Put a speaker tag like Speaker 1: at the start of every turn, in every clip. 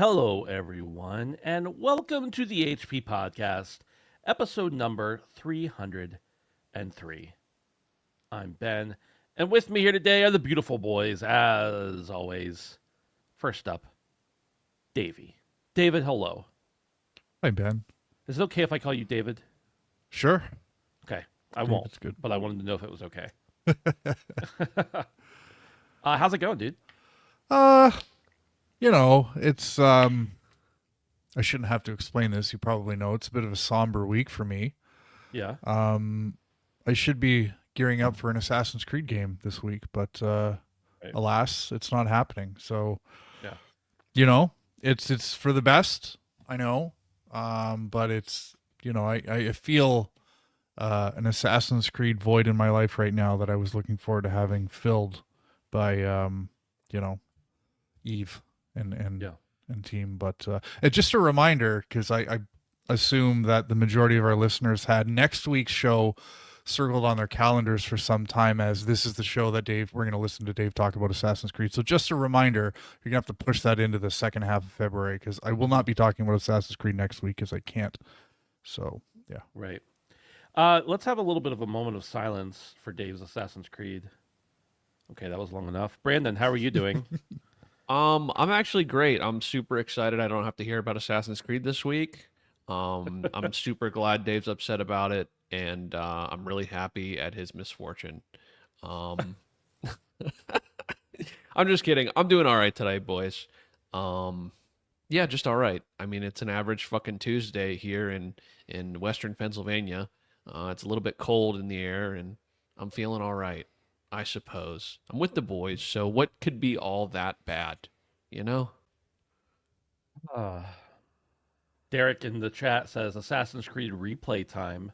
Speaker 1: Hello, everyone, and welcome to the HP Podcast, episode number 303. I'm Ben, and with me here today are the beautiful boys, as always. First up, Davey. David, hello.
Speaker 2: Hi, Ben.
Speaker 1: Is it okay if I call you David?
Speaker 2: Sure.
Speaker 1: Okay, I
Speaker 2: David's
Speaker 1: won't,
Speaker 2: good.
Speaker 1: but I wanted to know if it was okay. How's it going, dude?
Speaker 2: Uh, it's I shouldn't have to explain this. You probably know it's a bit of a somber week for me.
Speaker 1: Yeah.
Speaker 2: I should be gearing up for an Assassin's Creed game this week, but
Speaker 1: Right.
Speaker 2: alas, it's not happening. So,
Speaker 1: Yeah.
Speaker 2: it's for the best. I know. But it's I feel an Assassin's Creed void in my life right now that I was looking forward to having filled by you know, Eve and
Speaker 1: Yeah.
Speaker 2: and team. But it's just a reminder because I assume that the majority of our listeners had next week's show circled on their calendars for some time, as this is the show that we're going to listen to Dave talk about Assassin's Creed. So just a reminder, you're going to have to push that into the second half of February because I will not be talking about Assassin's Creed next week because I can't. So yeah.
Speaker 1: Right. Let's have a little bit of a moment of silence for Dave's Assassin's Creed. Okay, that was long enough. Brandon, how are you doing?
Speaker 3: I'm actually great. I'm super excited. I don't have to hear about Assassin's Creed this week. I'm super glad Dave's upset about it, and I'm really happy at his misfortune. Um, I'm just kidding. I'm doing all right today, boys. Yeah, just all right. I mean, it's an average fucking Tuesday here in Western Pennsylvania. It's a little bit cold in the air, and I'm feeling all right, I suppose. I'm with the boys, so what could be all that bad, you know?
Speaker 1: Uh, Derek in the chat says Assassin's Creed replay time.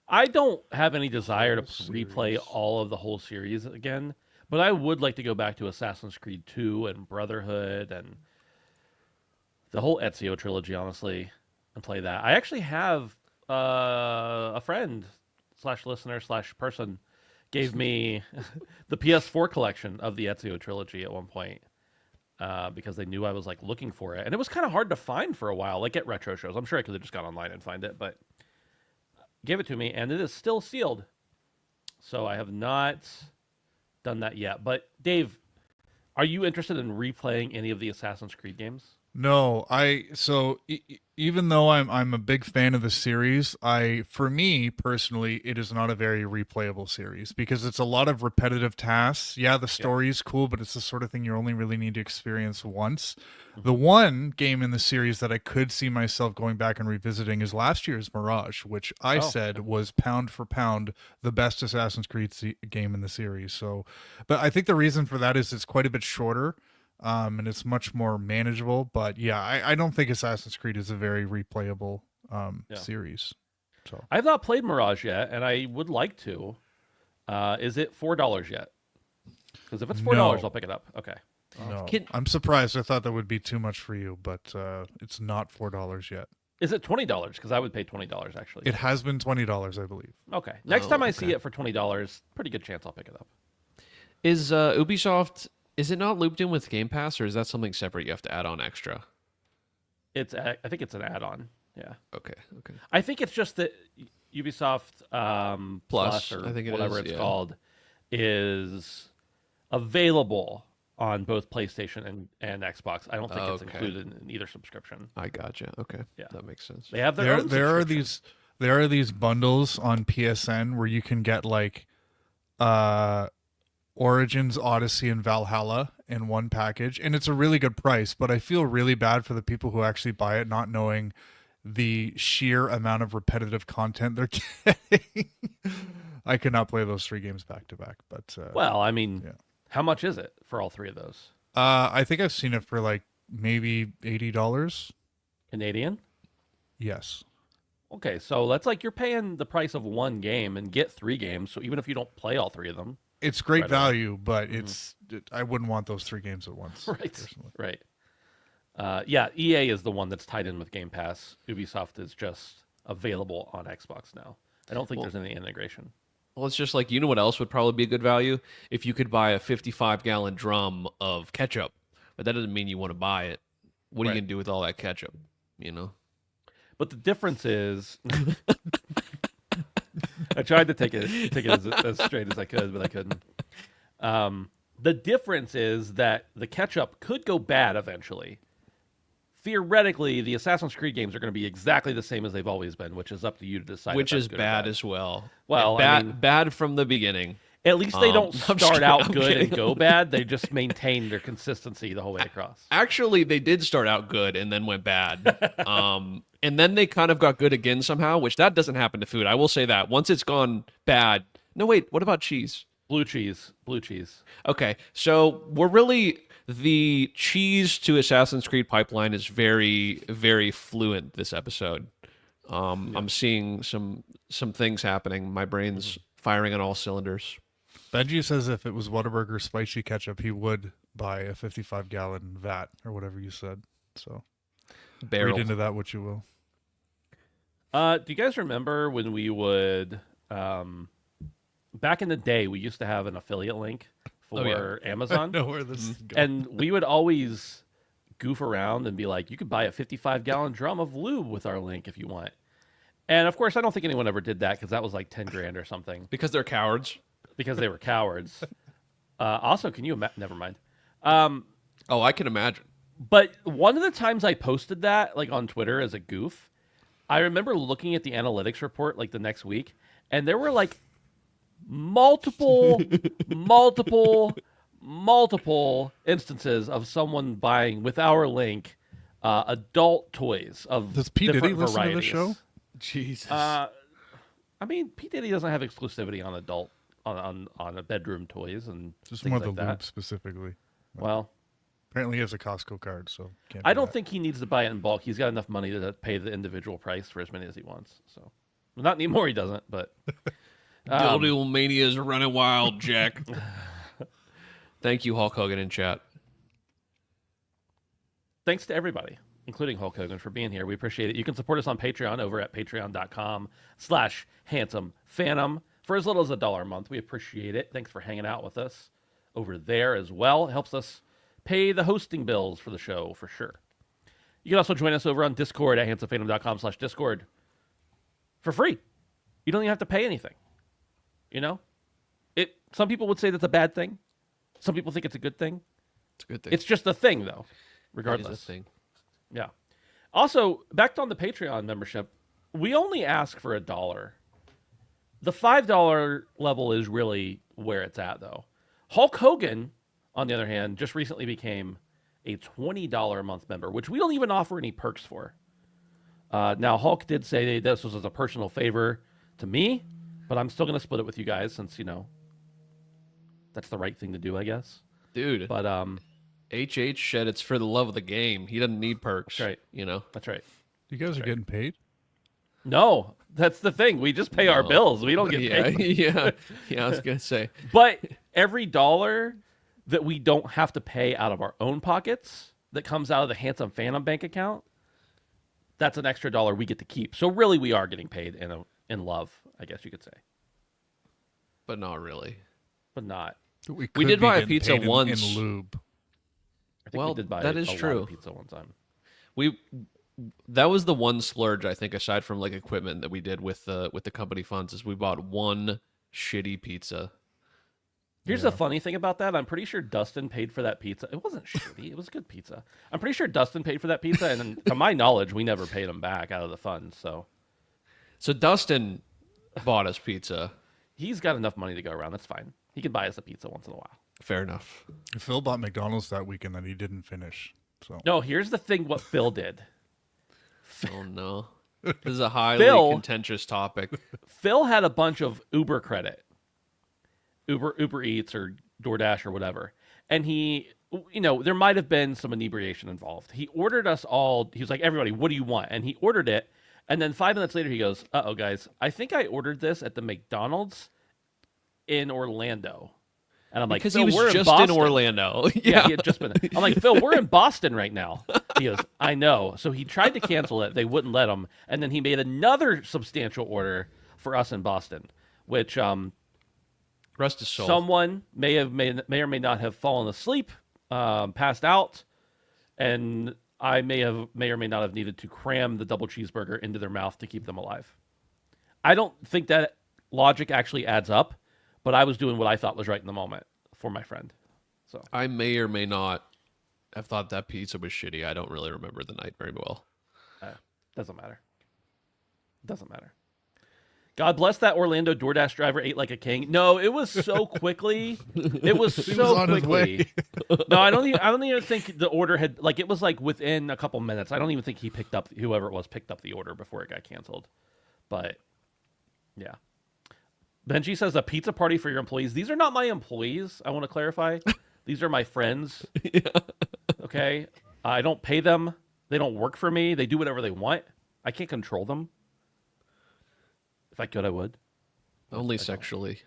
Speaker 1: I don't have any desire to replay
Speaker 2: Series.
Speaker 1: all of the whole series again, but I would like to go back to Assassin's Creed 2 and Brotherhood and the whole Ezio trilogy, honestly, and play that. I actually have a friend slash listener slash person gave me the PS4 collection of the Ezio trilogy at one point because they knew I was like looking for it, and it was kind of hard to find for a while, like at retro shows. I'm sure I could have just gone online and find it, but gave it to me, and it is still sealed. So I have not done that yet. But Dave, are you interested in replaying any of the Assassin's Creed games?
Speaker 2: No, even though I'm a big fan of the series, for me personally, it is not a very replayable series because it's a lot of repetitive tasks. Yeah, the
Speaker 1: Yeah.
Speaker 2: story is cool, but it's the sort of thing you only really need to experience once. The
Speaker 1: Mhm.
Speaker 2: one game in the series that I could see myself going back and revisiting is last year's Mirage, which I
Speaker 1: Oh,
Speaker 2: said was pound for pound the best Assassin's Creed game in the series. So, but I think the reason for that is it's quite a bit shorter, and it's much more manageable. But yeah, I don't think Assassin's Creed is a very replayable
Speaker 1: yeah.
Speaker 2: series. So
Speaker 1: I have not played Mirage yet, and I would like to. Is it $4 yet? Because if it's $4, I'll
Speaker 2: no,
Speaker 1: pick it up. Okay.
Speaker 2: no,
Speaker 3: Can
Speaker 2: I'm surprised. I thought that would be too much for you, but it's not $4 yet.
Speaker 1: Is it $20? Because I would pay $20 actually.
Speaker 2: It has been $20, I believe.
Speaker 1: Okay. Next
Speaker 3: Oh,
Speaker 1: time I see
Speaker 3: okay.
Speaker 1: it for $20, pretty good chance I'll pick it up.
Speaker 3: Is Ubisoft, is it not looped in with Game Pass, or is that something separate you have to add on extra?
Speaker 1: I think it's an add-on. Yeah.
Speaker 3: Okay, okay.
Speaker 1: I think it's just that Ubisoft
Speaker 3: Plus,
Speaker 1: or
Speaker 3: I think it
Speaker 1: whatever
Speaker 3: is,
Speaker 1: it's
Speaker 3: yeah.
Speaker 1: called is available on both PlayStation and Xbox. I don't think it's
Speaker 3: Okay.
Speaker 1: included in either subscription.
Speaker 3: I gotcha. Okay.
Speaker 1: Yeah.
Speaker 3: That makes sense.
Speaker 1: They have their
Speaker 2: There
Speaker 1: own
Speaker 2: there are
Speaker 1: subscription.
Speaker 2: these bundles on PSN where you can get like uh Origins, Odyssey, and Valhalla in one package, and it's a really good price. But I feel really bad for the people who actually buy it, not knowing the sheer amount of repetitive content they're getting. I could not play those three games back to back, but
Speaker 1: Well, I mean,
Speaker 2: yeah.
Speaker 1: how much is it for all three of those?
Speaker 2: I think I've seen it for like maybe $80.
Speaker 1: Canadian?
Speaker 2: Yes.
Speaker 1: Okay, so that's like you're paying the price of one game and get three games. So even if you don't play all three of them,
Speaker 2: It's great
Speaker 1: right away.
Speaker 2: value, but
Speaker 1: Mhm.
Speaker 2: I wouldn't want those three games at once.
Speaker 1: Right,
Speaker 2: Personally.
Speaker 1: right. Yeah, EA is the one that's tied in with Game Pass. Ubisoft is just available on Xbox now. I don't think
Speaker 3: Well,
Speaker 1: there's any integration.
Speaker 3: well, it's just like, you know what else would probably be a good value? If you could buy a 55-gallon drum of ketchup, but that doesn't mean you want to buy it. What are
Speaker 1: Right.
Speaker 3: you gonna do with all that ketchup? You know.
Speaker 1: But the difference is, I tried to take it as straight as I could, but I couldn't. The difference is that the ketchup could go bad eventually. Theoretically, the Assassin's Creed games are going to be exactly the same as they've always been, which is up to you to decide.
Speaker 3: Which
Speaker 1: if that's
Speaker 3: is
Speaker 1: good or
Speaker 3: bad as well.
Speaker 1: Well,
Speaker 3: bad,
Speaker 1: I mean-
Speaker 3: bad from the beginning.
Speaker 1: At least they don't
Speaker 3: I'm
Speaker 1: start
Speaker 3: kidding,
Speaker 1: out
Speaker 3: I'm
Speaker 1: good and
Speaker 3: kidding.
Speaker 1: go bad. They just maintain their consistency the whole way across.
Speaker 3: Actually, they did start out good and then went bad. And then they kind of got good again somehow, which that doesn't happen to food. I will say that. Once it's gone bad. No, wait, what about cheese?
Speaker 1: Blue cheese.
Speaker 3: Okay, so we're really the cheese to Assassin's Creed pipeline is very, very fluent this episode. I'm seeing some things happening. My brain's firing on all cylinders.
Speaker 2: Benji says if it was Whataburger spicy ketchup, he would buy a 55-gallon vat or whatever you said. So
Speaker 3: Barrel.
Speaker 2: read into that what you will.
Speaker 1: Do you guys remember when we would, back in the day, we used to have an affiliate link for
Speaker 3: Oh, yeah.
Speaker 2: I
Speaker 1: Amazon,
Speaker 2: know where this is going.
Speaker 1: and we would always goof around and be like, "You could buy a 55-gallon drum of lube with our link if you want." And of course, I don't think anyone ever did that because that was like 10 grand or something
Speaker 3: Because they're cowards.
Speaker 1: because they were cowards. Also, can you never mind.
Speaker 3: Oh, I can imagine.
Speaker 1: But one of the times I posted that, like on Twitter as a goof, I remember looking at the analytics report like the next week, and there were like multiple instances of someone buying with our link adult toys of
Speaker 2: Does P. Diddy
Speaker 1: different
Speaker 2: listen to the
Speaker 1: varieties.
Speaker 2: show?
Speaker 3: Jesus.
Speaker 1: I mean, P. Diddy doesn't have exclusivity on adult on a bedroom toys and
Speaker 2: Just
Speaker 1: things
Speaker 2: more
Speaker 1: like
Speaker 2: the
Speaker 1: that.
Speaker 2: lube specifically.
Speaker 1: Well,
Speaker 2: Apparently he has a Costco card, so can't
Speaker 1: I
Speaker 2: do
Speaker 1: don't
Speaker 2: that.
Speaker 1: think he needs to buy it in bulk. He's got enough money to pay the individual price for as many as he wants. So, well, not anymore. He doesn't. But
Speaker 3: Dildo mania is running wild, Jack. Thank you, Hulk Hogan in chat.
Speaker 1: thanks to everybody, including Hulk Hogan, for being here. We appreciate it. You can support us on Patreon over at patreon.com/handsomephantom for as little as $1 a month. We appreciate it. Thanks for hanging out with us over there as well. It helps us pay the hosting bills for the show for sure. You can also join us over on Discord at handsomephantom.com/Discord for free. You don't even have to pay anything. You know, some people would say that's a bad thing. Some people think it's a good thing.
Speaker 3: It's a good thing.
Speaker 1: It's just a thing, though,
Speaker 3: It is
Speaker 1: regardless.
Speaker 3: a thing.
Speaker 1: Yeah. Also, back on the Patreon membership, we only ask for $1. The $5 level is really where it's at, though. Hulk Hogan, on the other hand, just recently became a $20 a month member, which we don't even offer any perks for. Now, Hulk did say this was as a personal favor to me, but I'm still going to split it with you guys since, that's the right thing to do, I guess.
Speaker 3: Dude,
Speaker 1: But
Speaker 3: HH said it's for the love of the game. He doesn't need perks.
Speaker 1: That's right.
Speaker 3: You know?
Speaker 1: that's right.
Speaker 2: You guys are getting paid?
Speaker 1: No, that's the thing. We just pay our
Speaker 3: No.
Speaker 1: bills. We don't get
Speaker 3: Yeah,
Speaker 1: paid.
Speaker 3: yeah. I was going to say.
Speaker 1: But every dollar that we don't have to pay out of our own pockets that comes out of the Handsome Phantom bank account, that's an extra dollar we get to keep. So really, we are getting paid in love, I guess you could say,
Speaker 3: But not really.
Speaker 1: but not.
Speaker 2: We
Speaker 3: did
Speaker 2: could be
Speaker 3: buy a
Speaker 2: getting
Speaker 3: pizza
Speaker 2: paid in
Speaker 3: once.
Speaker 2: lube.
Speaker 1: I think
Speaker 3: Well,
Speaker 1: we did buy
Speaker 3: that is
Speaker 1: a lot
Speaker 3: true.
Speaker 1: of pizza one time.
Speaker 3: That was the one splurge, I think, aside from like equipment that we did with the company funds, is we bought one shitty pizza.
Speaker 1: Here's the funny thing about that. I'm pretty sure Dustin paid for that pizza. It wasn't shitty. It was good pizza. I'm pretty sure Dustin paid for that pizza, and then, to my knowledge, we never paid him back out of the funds. So
Speaker 3: So Dustin bought us pizza.
Speaker 1: he's got enough money to go around. That's fine. He can buy us a pizza once in a while.
Speaker 3: Fair enough.
Speaker 2: Phil bought McDonald's that weekend that he didn't finish. So
Speaker 1: No, here's the thing what Phil did.
Speaker 3: Oh no. This is a highly
Speaker 1: Phil-
Speaker 3: contentious topic.
Speaker 1: Phil had a bunch of Uber credit. Uber Eats or DoorDash or whatever. And he, there might have been some inebriation involved. He ordered us all, he was like, everybody, what do you want? And he ordered it. And then 5 minutes later, he goes, uh-oh, guys, I think I ordered this at the McDonald's in Orlando. And I'm like,
Speaker 3: Because
Speaker 1: Phil,
Speaker 3: he was
Speaker 1: we're
Speaker 3: just
Speaker 1: in
Speaker 3: in
Speaker 1: Boston.
Speaker 3: Orlando.
Speaker 1: Yeah, he had just been. I'm like, Phil, we're in Boston right now. He goes, I know. So he tried to cancel it. They wouldn't let him. And then he made another substantial order for us in Boston, which
Speaker 3: Rest his soul.
Speaker 1: someone may or may not have fallen asleep, passed out, and I may or may not have needed to cram the double cheeseburger into their mouth to keep them alive. I don't think that logic actually adds up, but I was doing what I thought was right in the moment for my friend. So
Speaker 3: I may or may not have thought that pizza was shitty. I don't really remember the night very well.
Speaker 1: doesn't matter. Doesn't matter. God bless that Orlando DoorDash driver ate like a king. No, it was so quickly. It was
Speaker 2: He
Speaker 1: so
Speaker 2: was on his
Speaker 1: quickly.
Speaker 2: way.
Speaker 1: No, I don't even think the order had like it was like within a couple minutes. I don't even think he picked up whoever it was picked up the order before it got canceled. But yeah. Benji says a pizza party for your employees. These are not my employees, I want to clarify. These are my friends.
Speaker 3: Yeah.
Speaker 1: Okay? I don't pay them. They don't work for me. They do whatever they want. I can't control them. If I could, I would.
Speaker 3: Only sexually.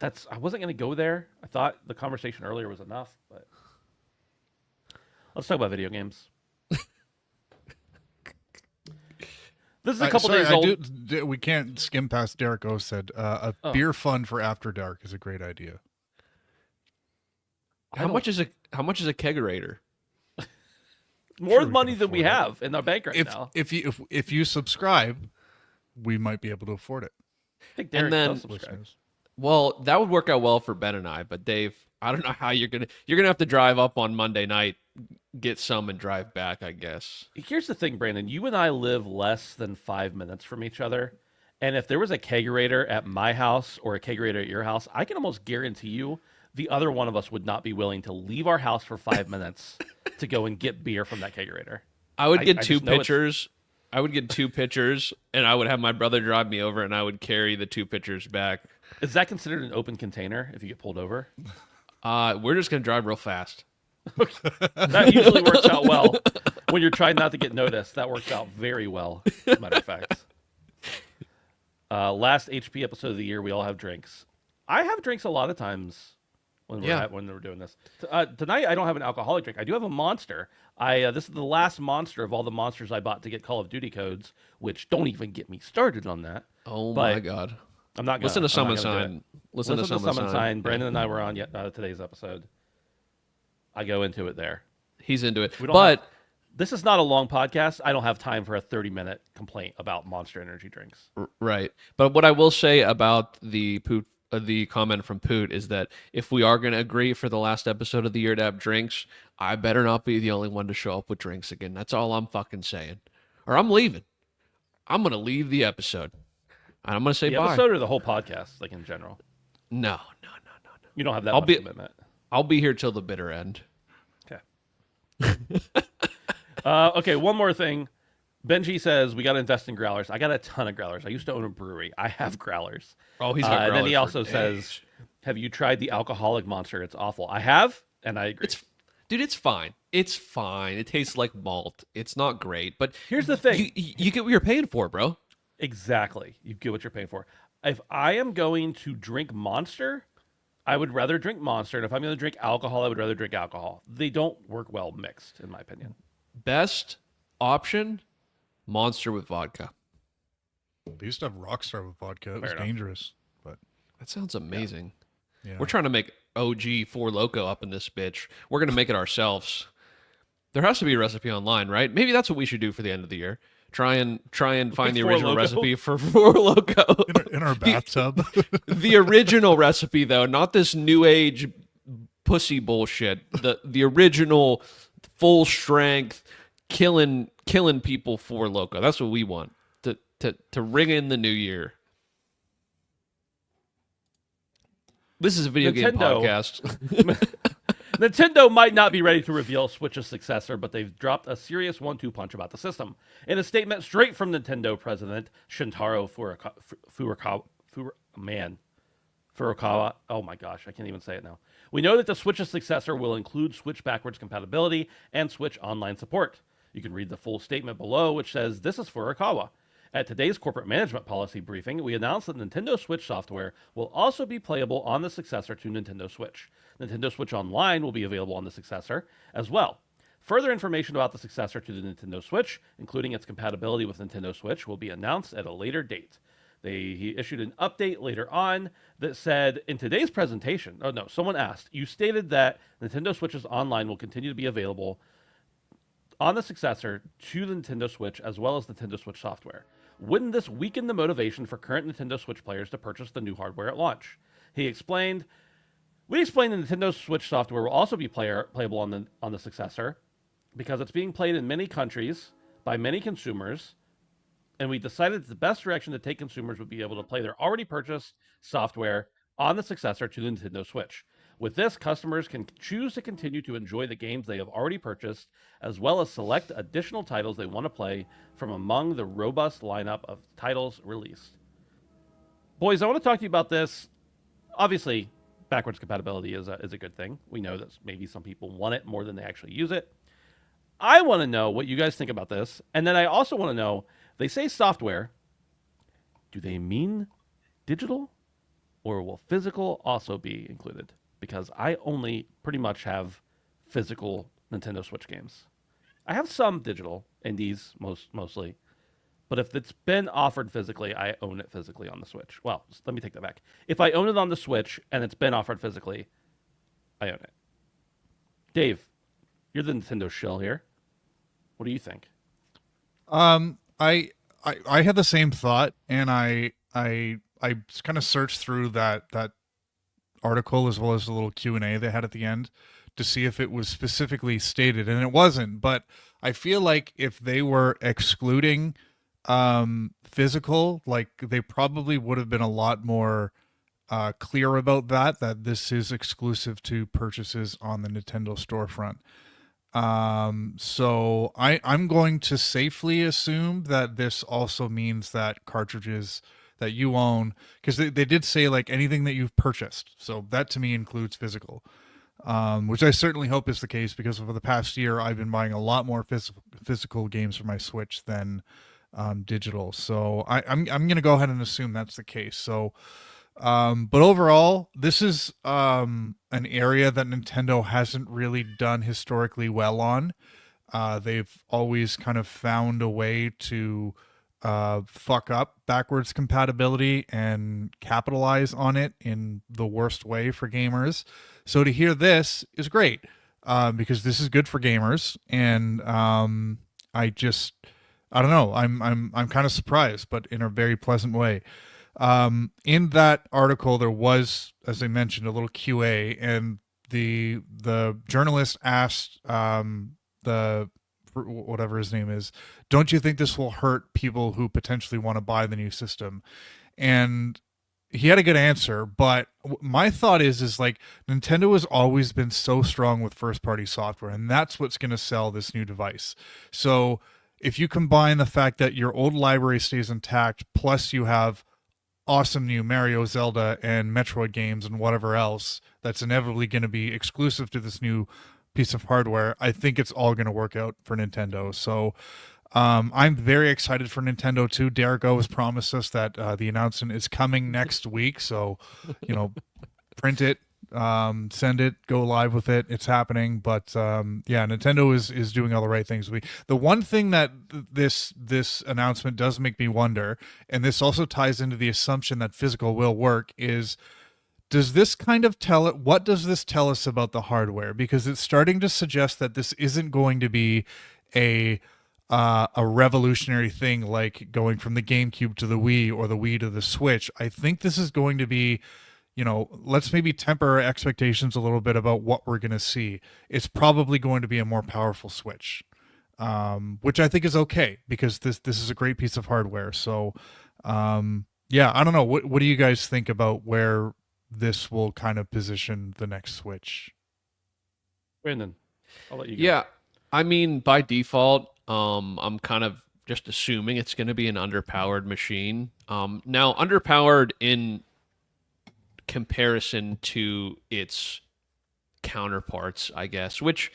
Speaker 1: I wasn't going to go there. I thought the conversation earlier was enough, but let's talk about video games. This is a couple days old.
Speaker 2: We can't skim past Derek O said a beer fund for after dark is a great idea.
Speaker 3: How much is a kegerator?
Speaker 1: More
Speaker 2: Sure, we
Speaker 1: money
Speaker 2: can
Speaker 1: than we
Speaker 2: afford it.
Speaker 1: have in our bank right now.
Speaker 2: If you subscribe, we might be able to afford it.
Speaker 1: I think Derek
Speaker 3: then-
Speaker 1: does subscribe.
Speaker 2: Listeners.
Speaker 3: Well, that would work out well for Ben and I, but Dave, I don't know how you're gonna have to drive up on Monday night, get some, and drive back, I guess.
Speaker 1: Here's the thing, Brandon. You and I live less than 5 minutes from each other. And if there was a kegerator at my house or a kegerator at your house, I can almost guarantee you the other one of us would not be willing to leave our house for 5 minutes to go and get beer from that kegerator.
Speaker 3: I would get
Speaker 1: I
Speaker 3: two
Speaker 1: just know it's-
Speaker 3: pitchers. I would get two pitchers, and I would have my brother drive me over, and I would carry the two pitchers back.
Speaker 1: Is that considered an open container if you get pulled over?
Speaker 3: We're just gonna drive real fast.
Speaker 1: That usually works out well. When you're trying not to get noticed, that works out very well, as a matter of fact. Last HP episode of the year, we all have drinks. I have drinks a lot of times when we're doing this. Tonight, I don't have an alcoholic drink. I do have a Monster. This is the last Monster of all the Monsters I bought to get Call of Duty codes, which don't even get me started on that.
Speaker 3: Oh
Speaker 1: But
Speaker 3: my god!
Speaker 1: I'm not gonna
Speaker 3: Listen to
Speaker 1: I'm
Speaker 3: Summon
Speaker 1: not gonna do
Speaker 3: Sign.
Speaker 1: it.
Speaker 3: Listen to Summon Sign.
Speaker 1: Brandon and I were on today's episode. I go into it there.
Speaker 3: He's into it,
Speaker 1: We don't
Speaker 3: but.
Speaker 1: This is not a long podcast. I don't have time for a 30-minute complaint about Monster Energy drinks.
Speaker 3: Right. But what I will say about the comment from Poot is that if we are going to agree for the last episode of the year to have drinks, I better not be the only one to show up with drinks again. That's all I'm fucking saying. Or I'm leaving. I'm going to leave the episode. And I'm going to say
Speaker 1: The
Speaker 3: bye.
Speaker 1: episode or the whole podcast, like in general?
Speaker 3: No.
Speaker 1: You don't have that
Speaker 3: I'll
Speaker 1: much
Speaker 3: be-
Speaker 1: commitment.
Speaker 3: I'll be here till the bitter end.
Speaker 1: Okay. Okay, one more thing. Benji says we got to invest in growlers. I got a ton of growlers. I used to own a brewery. I have growlers.
Speaker 3: Oh, he's got
Speaker 1: And then he
Speaker 3: growlers for
Speaker 1: also says,
Speaker 3: days.
Speaker 1: have you tried the alcoholic Monster? It's awful. I have, and I agree.
Speaker 3: It's fine. It's fine. It tastes like malt. It's not great, but
Speaker 1: Here's the thing.
Speaker 3: you get what you're paying for, bro.
Speaker 1: Exactly. You get what you're paying for. If I am going to drink Monster, I would rather drink Monster. And if I'm going to drink alcohol, I would rather drink alcohol. They don't work well mixed, in my opinion.
Speaker 3: Best option, Monster with vodka.
Speaker 2: They used to have Rockstar with vodka. It was
Speaker 1: Fair enough.
Speaker 2: dangerous, but
Speaker 3: That sounds amazing.
Speaker 2: yeah.
Speaker 3: We're trying to make OG Four Loco up in this bitch. We're gonna make it ourselves. There has to be a recipe online, right? Maybe that's what we should do for the end of the year. Try and find the
Speaker 1: Four
Speaker 3: original
Speaker 1: Loko?
Speaker 3: recipe for Four Loco.
Speaker 2: in our bathtub.
Speaker 3: The original recipe, though, not this new age pussy bullshit. The original full strength killing people Four Loco. That's what we want to ring in the new year. This is a video game
Speaker 1: Nintendo.
Speaker 3: podcast.
Speaker 1: Nintendo might not be ready to reveal Switch's successor, but they've dropped a serious 1-2 punch about the system. In a statement straight from Nintendo president Shintaro Furukawa. Oh my gosh, I can't even say it now. We know that the Switch's successor will include Switch backwards compatibility and Switch online support. You can read the full statement below, which says, "This is Furukawa. At today's corporate management policy briefing, we announced that Nintendo Switch software will also be playable on the successor to Nintendo Switch. Nintendo Switch Online will be available on the successor as well. Further information about the successor to the Nintendo Switch, including its compatibility with Nintendo Switch, will be announced at a later date." He issued an update later on that said, in today's presentation, someone asked, you stated that Nintendo Switch's Online will continue to be available on the successor to the Nintendo Switch as well as Nintendo Switch software. Wouldn't this weaken the motivation for current Nintendo Switch players to purchase the new hardware at launch? He explained, "We explained the Nintendo Switch software will also be playable on the successor because it's being played in many countries by many consumers, and we decided that the best direction to take consumers would be able to play their already purchased software on the successor to the Nintendo Switch. With this, customers can choose to continue to enjoy the games they have already purchased, as well as select additional titles they want to play from among the robust lineup of titles released." Boys, I want to talk to you about this. Obviously, backwards compatibility is a good thing. We know that maybe some people want it more than they actually use it. I want to know what you guys think about this. And then I also want to know, they say software. Do they mean digital? Or will physical also be included? Because I only pretty much have physical Nintendo Switch games. I have some digital indies, mostly. But if it's been offered physically, I own it physically on the Switch. Well, let me take that back. If I own it on the Switch and it's been offered physically, I own it. Dave, you're the Nintendo shill here. What do you think?
Speaker 2: I had the same thought, and I kind of searched through that article as well as the little Q&A they had at the end to see if it was specifically stated, and it wasn't. But I feel like if they were excluding physical, like they probably would have been a lot more clear about that this is exclusive to purchases on the Nintendo storefront. So I'm going to safely assume that this also means that cartridges that you own, because they did say like anything that you've purchased. So that to me includes physical, which I certainly hope is the case, because over the past year, I've been buying a lot more physical games for my Switch than digital. So I'm going to go ahead and assume that's the case. So, but overall, this is an area that Nintendo hasn't really done historically well on. They've always kind of found a way to fuck up backwards compatibility and capitalize on it in the worst way for gamers. So to hear this is great, because this is good for gamers, and I don't know. I'm kind of surprised, but in a very pleasant way. In that article, there was, as I mentioned, a little QA, and the journalist asked the whatever his name is, "Don't you think this will hurt people who potentially want to buy the new system?" And he had a good answer, but my thought is like Nintendo has always been so strong with first party software, and that's what's going to sell this new device. So if you combine the fact that your old library stays intact, plus you have awesome new Mario, Zelda, and Metroid games and whatever else that's inevitably going to be exclusive to this new piece of hardware, I think it's all going to work out for Nintendo. So I'm very excited for Nintendo too. Derek O has promised us that the announcement is coming next week. So, print it, send it, go live with it. It's happening. But yeah, Nintendo is doing all the right things. The one thing that this announcement does make me wonder, and this also ties into the assumption that physical will work, is does this kind of what does this tell us about the hardware? Because it's starting to suggest that this isn't going to be a revolutionary thing like going from the GameCube to the Wii or the Wii to the Switch. I think this is going to be, let's maybe temper our expectations a little bit about what we're going to see. It's probably going to be a more powerful Switch, which I think is okay, because this is a great piece of hardware. So, yeah, I don't know. What do you guys think about where this will kind of position the next Switch?
Speaker 1: Brandon, I'll let you go.
Speaker 3: Yeah, I mean, by default, I'm kind of just assuming it's going to be an underpowered machine. Now, underpowered in comparison to its counterparts, I guess, which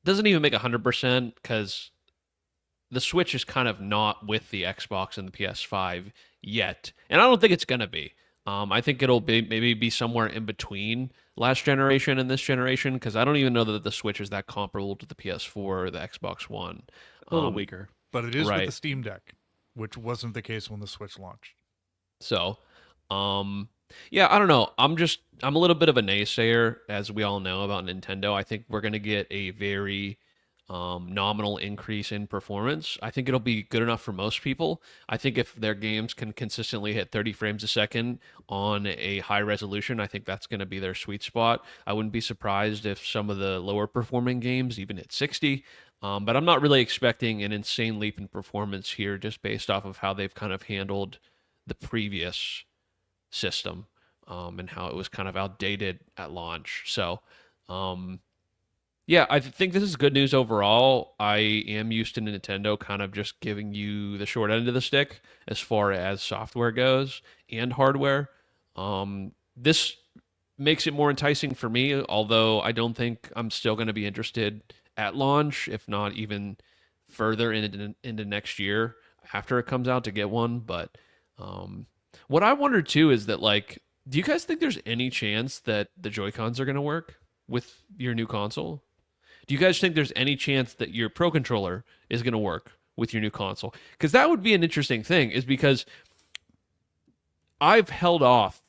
Speaker 3: doesn't even make 100%, because the Switch is kind of not with the Xbox and the PS5 yet, and I don't think it's going to be. I think it'll maybe be somewhere in between last generation and this generation, because I don't even know that the Switch is that comparable to the PS4 or the Xbox One.
Speaker 1: A little weaker.
Speaker 2: But it is with
Speaker 3: Right.
Speaker 2: the Steam Deck, which wasn't the case when the Switch launched.
Speaker 3: So, yeah, I don't know. I'm a little bit of a naysayer, as we all know about Nintendo. I think we're going to get a very nominal increase in performance. I think it'll be good enough for most people. I think if their games can consistently hit 30 frames a second on a high resolution, I think that's going to be their sweet spot. I wouldn't be surprised if some of the lower performing games even hit 60. But I'm not really expecting an insane leap in performance here just based off of how they've kind of handled the previous system, and how it was kind of outdated at launch. So, yeah, I think this is good news overall. I am used to Nintendo kind of just giving you the short end of the stick as far as software goes and hardware. This makes it more enticing for me, although I don't think I'm still going to be interested at launch, if not even further into next year after it comes out to get one. But what I wonder too is that, like, do you guys think there's any chance that the Joy-Cons are going to work with your new console? Do you guys think there's any chance that your Pro Controller is going to work with your new console? Because that would be an interesting thing, is because I've held off.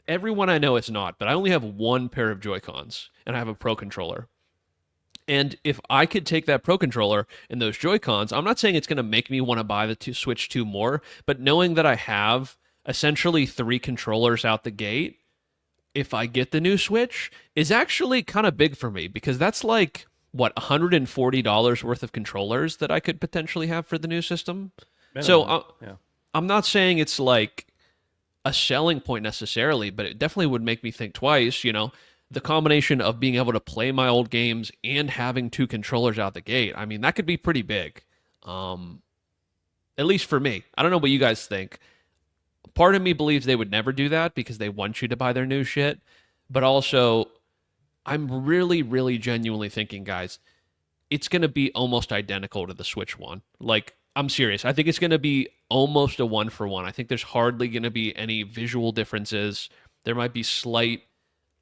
Speaker 3: Everyone I know it's not, but I only have one pair of Joy-Cons, and I have a Pro Controller. And if I could take that Pro Controller and those Joy-Cons, I'm not saying it's going to make me want to buy the Switch 2 more, but knowing that I have essentially 3 controllers out the gate, if I get the new Switch, is actually kind of big for me, because that's like, what, $140 worth of controllers that I could potentially have for the new system. So
Speaker 1: yeah.
Speaker 3: I'm not saying it's like a selling point necessarily, but it definitely would make me think twice. The combination of being able to play my old games and having 2 controllers out the gate, I mean, that could be pretty big. At least for me. I don't know what you guys think. Part of me believes they would never do that because they want you to buy their new shit. But also, I'm really, really genuinely thinking, guys, it's going to be almost identical to the Switch one. Like, I'm serious. I think it's going to be almost a 1-for-1. I think there's hardly going to be any visual differences. There might be slight,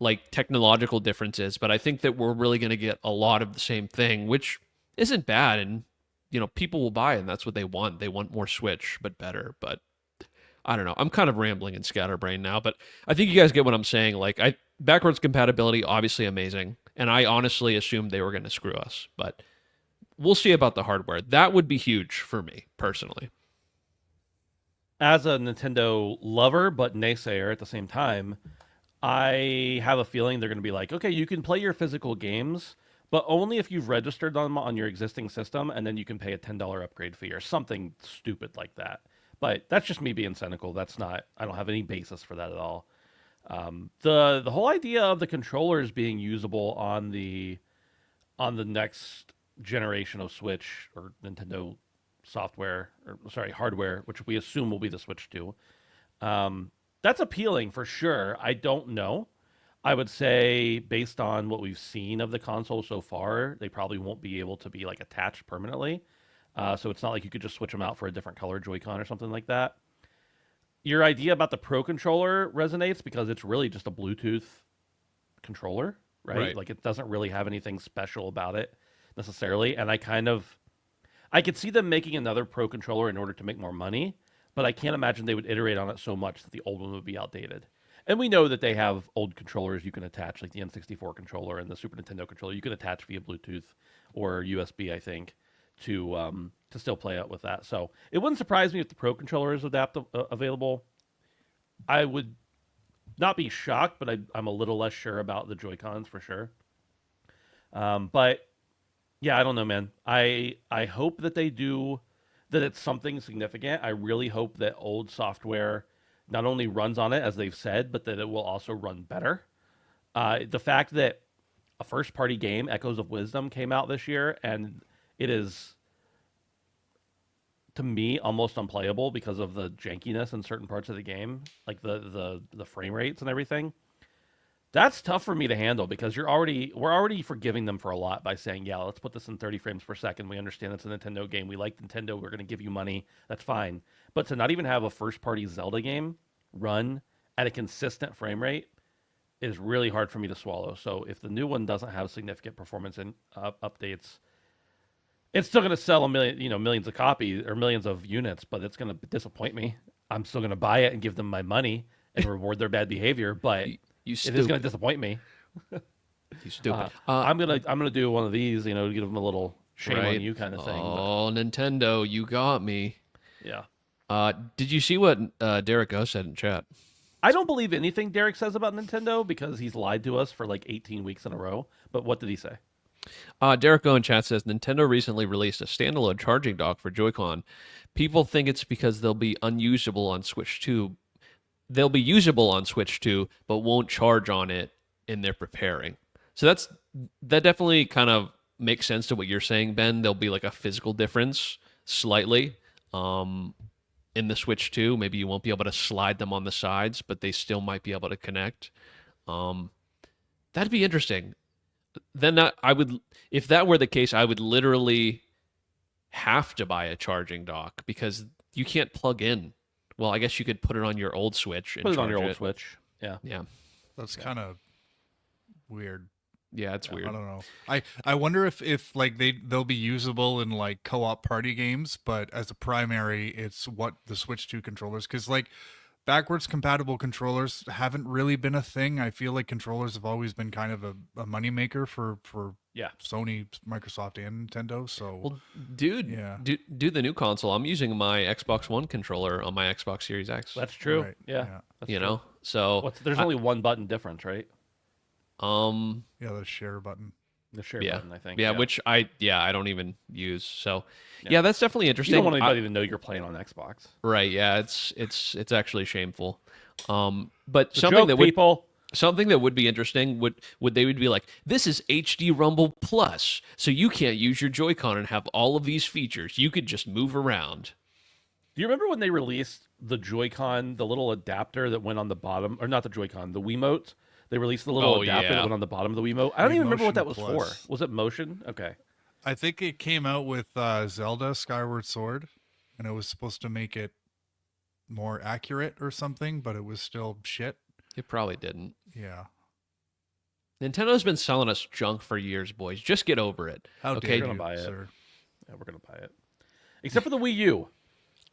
Speaker 3: like, technological differences, but I think that we're really going to get a lot of the same thing, which isn't bad. And, people will buy it, and that's what they want. They want more Switch, but better. But I don't know. I'm kind of rambling and scatterbrained now, but I think you guys get what I'm saying. Like, backwards compatibility, obviously amazing, and I honestly assumed they were going to screw us, but we'll see about the hardware. That would be huge for me personally.
Speaker 1: As a Nintendo lover but naysayer at the same time, I have a feeling they're going to be like, okay, you can play your physical games, but only if you've registered them on your existing system, and then you can pay a $10 upgrade fee or something stupid like that. But that's just me being cynical. I don't have any basis for that at all. The whole idea of the controllers being usable on the next generation of Switch or Nintendo software, or sorry, hardware, which we assume will be the Switch 2. That's appealing for sure. I don't know. I would say, based on what we've seen of the console so far, they probably won't be able to be like attached permanently. So it's not like you could just switch them out for a different color Joy-Con or something like that. Your idea about the Pro Controller resonates because it's really just a Bluetooth controller, right? Like, it doesn't really have anything special about it necessarily. And I could see them making another Pro Controller in order to make more money, but I can't imagine they would iterate on it so much that the old one would be outdated. And we know that they have old controllers you can attach, like the N64 controller and the Super Nintendo controller. You can attach via Bluetooth or USB, I think, to still play out with that. So it wouldn't surprise me if the Pro Controller is available. I would not be shocked, but I'm a little less sure about the Joy-Cons for sure. But yeah, I don't know, man. I hope that they do, that it's something significant. I really hope that old software not only runs on it, as they've said, but that it will also run better. The fact that a first-party game, Echoes of Wisdom, came out this year, and it is, to me, almost unplayable because of the jankiness in certain parts of the game, like the frame rates and everything. That's tough for me to handle because we're already forgiving them for a lot by saying, yeah, let's put this in 30 frames per second. We understand it's a Nintendo game. We like Nintendo. We're going to give you money. That's fine. But to not even have a first-party Zelda game run at a consistent frame rate is really hard for me to swallow. So if the new one doesn't have significant performance updates, it's still going to sell millions of copies or millions of units, but it's going to disappoint me. I'm still going to buy it and give them my money and reward their bad behavior, but it is going to disappoint me.
Speaker 3: You stupid.
Speaker 1: I'm gonna do one of these, you know, to give them a little shame on
Speaker 3: Right.
Speaker 1: you kind of thing.
Speaker 3: Oh, Nintendo, you got me.
Speaker 1: But yeah,
Speaker 3: Did you see what Derek O said in chat?
Speaker 1: I don't believe anything Derek says about Nintendo because he's lied to us for like 18 weeks in a row. But what did he say?
Speaker 3: Derek O in chat says Nintendo recently released a standalone charging dock for Joy-Con. People think it's because they'll be unusable on Switch 2. They'll be usable on Switch 2, but won't charge on it in their preparing. So that definitely kind of makes sense to what you're saying, Ben. There'll be like a physical difference slightly in the Switch 2. Maybe you won't be able to slide them on the sides, but they still might be able to connect. That'd be interesting. Then I would, if that were the case, I would literally have to buy a charging dock because you can't plug in. Well, I guess you could put it on your old Switch and
Speaker 1: Put it
Speaker 3: charge
Speaker 1: on your old
Speaker 3: it.
Speaker 1: Switch. Yeah.
Speaker 3: Yeah,
Speaker 2: That's kind of weird.
Speaker 3: yeah, it's weird.
Speaker 2: I don't know. I wonder if like they'll be usable in like co-op party games, but as a primary, it's what the Switch 2 controllers, because like backwards compatible controllers haven't really been a thing. I feel like controllers have always been kind of a moneymaker for
Speaker 1: Yeah.
Speaker 2: Sony, Microsoft, and Nintendo. So
Speaker 3: Well, dude,
Speaker 2: Yeah.
Speaker 3: do the new console. I'm using my Xbox One controller on my Xbox Series X.
Speaker 1: That's true.
Speaker 2: Right,
Speaker 1: Yeah.
Speaker 2: yeah.
Speaker 1: That's
Speaker 3: you
Speaker 1: true.
Speaker 3: know, so
Speaker 1: There's only one button difference, right?
Speaker 3: um,
Speaker 2: yeah, the share button.
Speaker 1: The share
Speaker 3: yeah,
Speaker 1: button, I think.
Speaker 3: yeah, which I don't even use. So
Speaker 1: Yeah.
Speaker 3: yeah, that's definitely
Speaker 1: you
Speaker 3: interesting.
Speaker 1: don't want anybody to know you're playing on Xbox.
Speaker 3: Right? Yeah, it's actually shameful. But
Speaker 1: It's a
Speaker 3: something
Speaker 1: joke,
Speaker 3: that would
Speaker 1: people.
Speaker 3: something that would be interesting would they would be like, this is HD Rumble Plus, so you can't use your Joy-Con and have all of these features. You could just move around.
Speaker 1: Do you remember when they released the Joy-Con, the little adapter that went on the bottom, or not the Joy-Con, the Wiimote? They released the little
Speaker 3: Oh,
Speaker 1: adapter
Speaker 3: yeah.
Speaker 1: that went on the bottom of the Wiimote. I don't even remember what that was
Speaker 2: Motion Plus.
Speaker 1: for. Was it motion? Okay.
Speaker 2: I think it came out with Zelda Skyward Sword, and it was supposed to make it more accurate or something, but it was still shit.
Speaker 3: It probably didn't.
Speaker 2: Yeah.
Speaker 3: Nintendo's been selling us junk for years, boys. Just get over it.
Speaker 2: How
Speaker 3: Okay,
Speaker 2: dare
Speaker 1: We're
Speaker 2: you,
Speaker 1: gonna buy it.
Speaker 2: sir?
Speaker 1: Yeah, we're going to buy it. Except for the Wii U.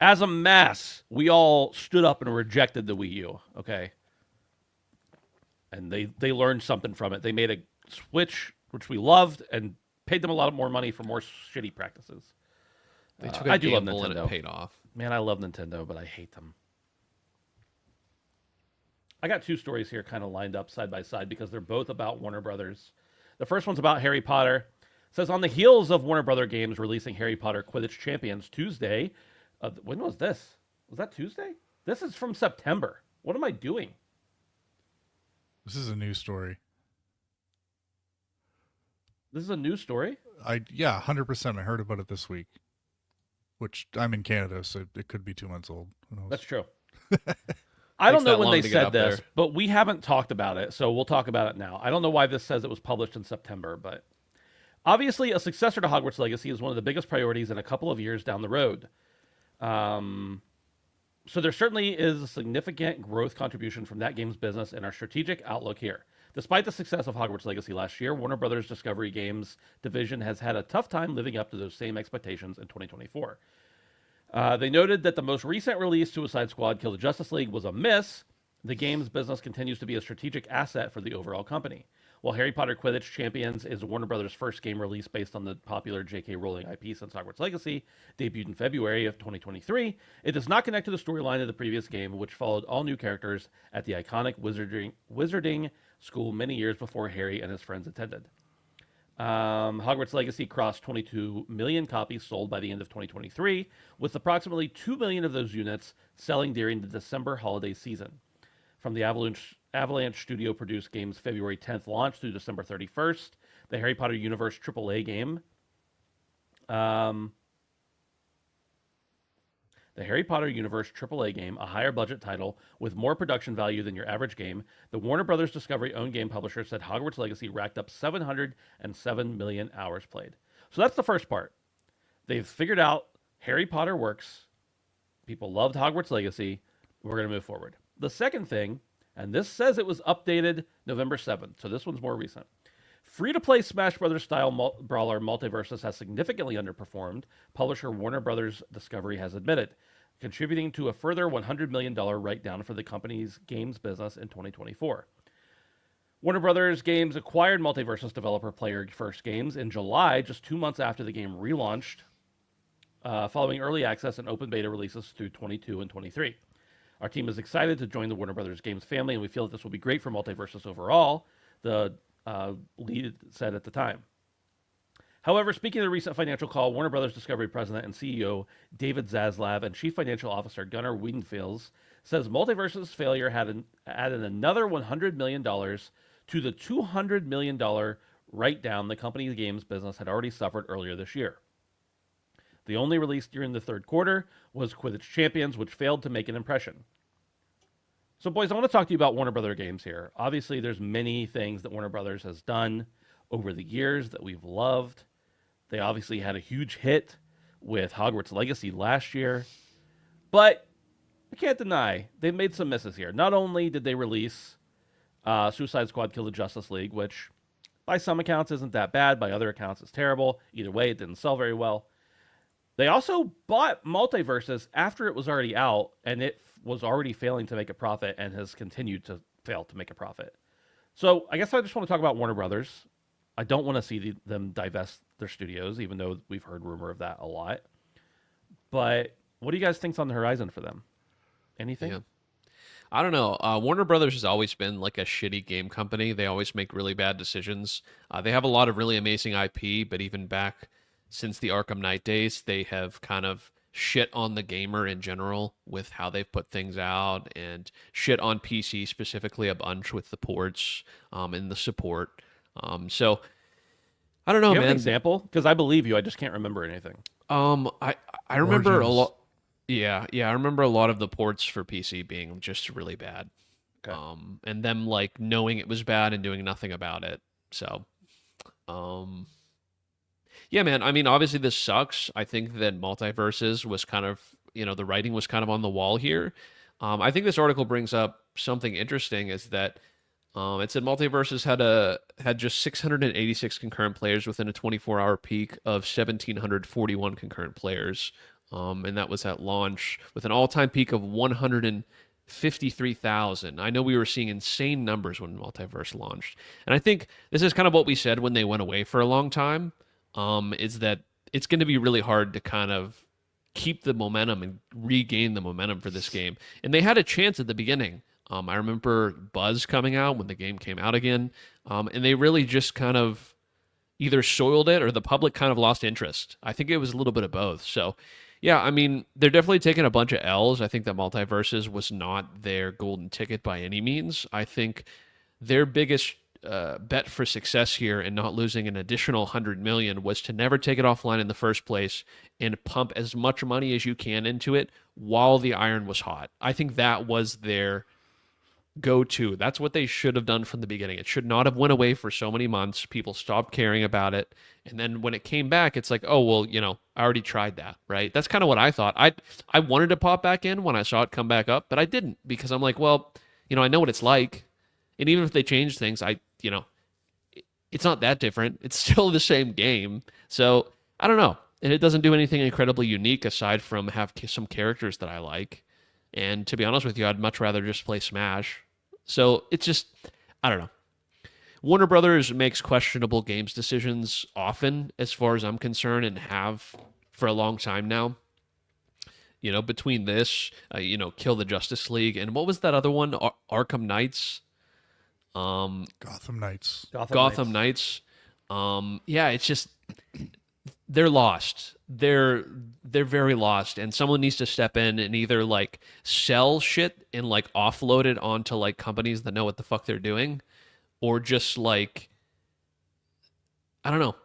Speaker 1: As a mass, we all stood up and rejected the Wii U, okay? And they learned something from it. They made a Switch, which we loved, and paid them a lot more money for more shitty practices.
Speaker 3: They took
Speaker 1: I
Speaker 3: a
Speaker 1: do love
Speaker 3: gamble and
Speaker 1: Nintendo.
Speaker 3: it paid off.
Speaker 1: Man, I love Nintendo, but I hate them. I got two stories here kind of lined up side by side because they're both about Warner Brothers. The first one's about Harry Potter. It says, on the heels of Warner Brother Games releasing Harry Potter Quidditch Champions Tuesday. When was this? Was that Tuesday? This is from September. What am I doing?
Speaker 2: This is a news story.
Speaker 1: This is a news story?
Speaker 2: 100%. I heard about it this week. Which I'm in Canada, so it could be 2 months old. Who knows?
Speaker 1: That's true. I don't know
Speaker 3: that
Speaker 1: when
Speaker 3: long
Speaker 1: they
Speaker 3: to get
Speaker 1: said
Speaker 3: up
Speaker 1: this,
Speaker 3: there.
Speaker 1: but we haven't talked about it, so we'll talk about it now. I don't know why this says it was published in September, but obviously a successor to Hogwarts Legacy is one of the biggest priorities in a couple of years down the road. So there certainly is a significant growth contribution from that game's business and our strategic outlook here. Despite the success of Hogwarts Legacy last year, Warner Brothers Discovery Games division has had a tough time living up to those same expectations in 2024. They noted that the most recent release, Suicide Squad Kill the Justice League, was a miss. The game's business continues to be a strategic asset for the overall company. While Harry Potter Quidditch Champions is Warner Brothers' first game release based on the popular J.K. Rowling IP since Hogwarts Legacy, debuted in February of 2023, it does not connect to the storyline of the previous game, which followed all new characters at the iconic wizarding school many years before Harry and his friends attended. Hogwarts Legacy crossed 22 million copies sold by the end of 2023, with approximately 2 million of those units selling during the December holiday season. From the Avalanche Studio-produced game's February 10th launch through December 31st, the Harry Potter Universe AAA game. The Harry Potter Universe AAA game, a higher budget title with more production value than your average game, the Warner Brothers Discovery-owned game publisher said Hogwarts Legacy racked up 707 million hours played. So that's the first part. They've figured out Harry Potter works. People loved Hogwarts Legacy. We're going to move forward. The second thing, and this says it was updated November 7th, so this one's more recent. Free-to-play Smash Brothers style brawler Multiversus has significantly underperformed, publisher Warner Brothers Discovery has admitted, contributing to a further $100 million write-down for the company's games business in 2024. Warner Brothers Games acquired Multiversus developer Player First Games in July, just 2 months after the game relaunched, following early access and open beta releases through 22 and 23. Our team is excited to join the Warner Brothers Games family, and we feel that this will be great for Multiversus overall, the lead said at the time. However, speaking of the recent financial call, Warner Brothers Discovery President and CEO David Zaslav and Chief Financial Officer Gunnar Wiedenfels says Multiversus' failure had added another $100 million to the $200 million write-down the company's games business had already suffered earlier this year. The only release during the third quarter was Quidditch Champions, which failed to make an impression. So, boys, I want to talk to you about Warner Brothers Games here. Obviously, there's many things that Warner Brothers has done over the years that we've loved. They obviously had a huge hit with Hogwarts Legacy last year. But I can't deny they made some misses here. Not only did they release Suicide Squad Kill the Justice League, which by some accounts isn't that bad, by other accounts is terrible. Either way, it didn't sell very well. They also bought Multiversus after it was already out, and it was already failing to make a profit and has continued to fail to make a profit. So I guess I just want to talk about Warner Brothers. I don't want to see them divest their studios, even though we've heard rumor of that a lot. But what do you guys think's on the horizon for them? Anything?
Speaker 3: Yeah. I don't know. Warner Brothers has always been like a shitty game company. They always make really bad decisions. They have a lot of really amazing IP, but even back since the Arkham Knight days, they have kind of shit on the gamer in general with how they've put things out, and shit on PC specifically a bunch with the ports and the support. So I don't know,
Speaker 1: Do you have
Speaker 3: man.
Speaker 1: an example? Because I believe you, I just can't remember anything.
Speaker 3: I remember a
Speaker 2: Origins.
Speaker 3: lot. Yeah, I remember a lot of the ports for PC being just really bad.
Speaker 1: Okay.
Speaker 3: And them like knowing it was bad and doing nothing about it. So, yeah, man. I mean, obviously this sucks. I think that Multiverses was kind of, the writing was kind of on the wall here. I think this article brings up something interesting is that it said Multiverses had just 686 concurrent players within a 24-hour peak of 1,741 concurrent players. And that was at launch with an all-time peak of 153,000. I know we were seeing insane numbers when Multiverse launched. And I think this is kind of what we said when they went away for a long time, is that it's going to be really hard to kind of keep the momentum and regain the momentum for this game. And they had a chance at the beginning. I remember Buzz coming out when the game came out again, and they really just kind of either soiled it or the public kind of lost interest. I think it was a little bit of both. So, yeah, I mean, they're definitely taking a bunch of L's. I think that Multiverses was not their golden ticket by any means. I think their biggest bet for success here and not losing an additional 100 million was to never take it offline in the first place and pump as much money as you can into it while the iron was hot. I think that was their go-to. That's what they should have done from the beginning. It should not have went away for so many months. People stopped caring about it. And then when it came back, it's like, oh, well, I already tried that, right? That's kind of what I thought. I wanted to pop back in when I saw it come back up, but I didn't because I'm like, well, I know what it's like. And even if they change things, it's not that different. It's still the same game. So I don't know. And it doesn't do anything incredibly unique aside from have some characters that I like. And to be honest with you, I'd much rather just play Smash. So it's just, I don't know. Warner Brothers makes questionable games decisions often, as far as I'm concerned, and have for a long time now. Between this, Kill the Justice League, and what was that other one? Arkham Knights.
Speaker 2: Gotham Knights.
Speaker 3: Gotham Knights. Yeah, it's just they're lost. They're very lost, and someone needs to step in and either like sell shit and like offload it onto like companies that know what the fuck they're doing, or just like I don't know,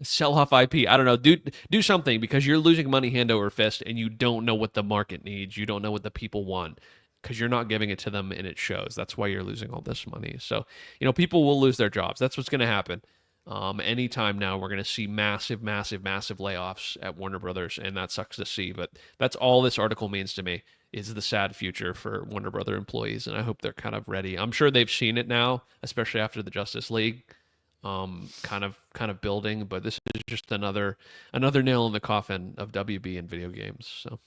Speaker 3: sell off IP. I don't know. Do something because you're losing money hand over fist, and you don't know what the market needs. You don't know what the people want. Because you're not giving it to them and it shows. That's why you're losing all this money. So, people will lose their jobs. That's what's going to happen. Anytime now, we're going to see massive, massive, massive layoffs at Warner Brothers, and that sucks to see. But that's all this article means to me is the sad future for Warner Brother employees, and I hope they're kind of ready. I'm sure they've seen it now, especially after the Justice League kind of building. But this is just another nail in the coffin of WB and video games. So.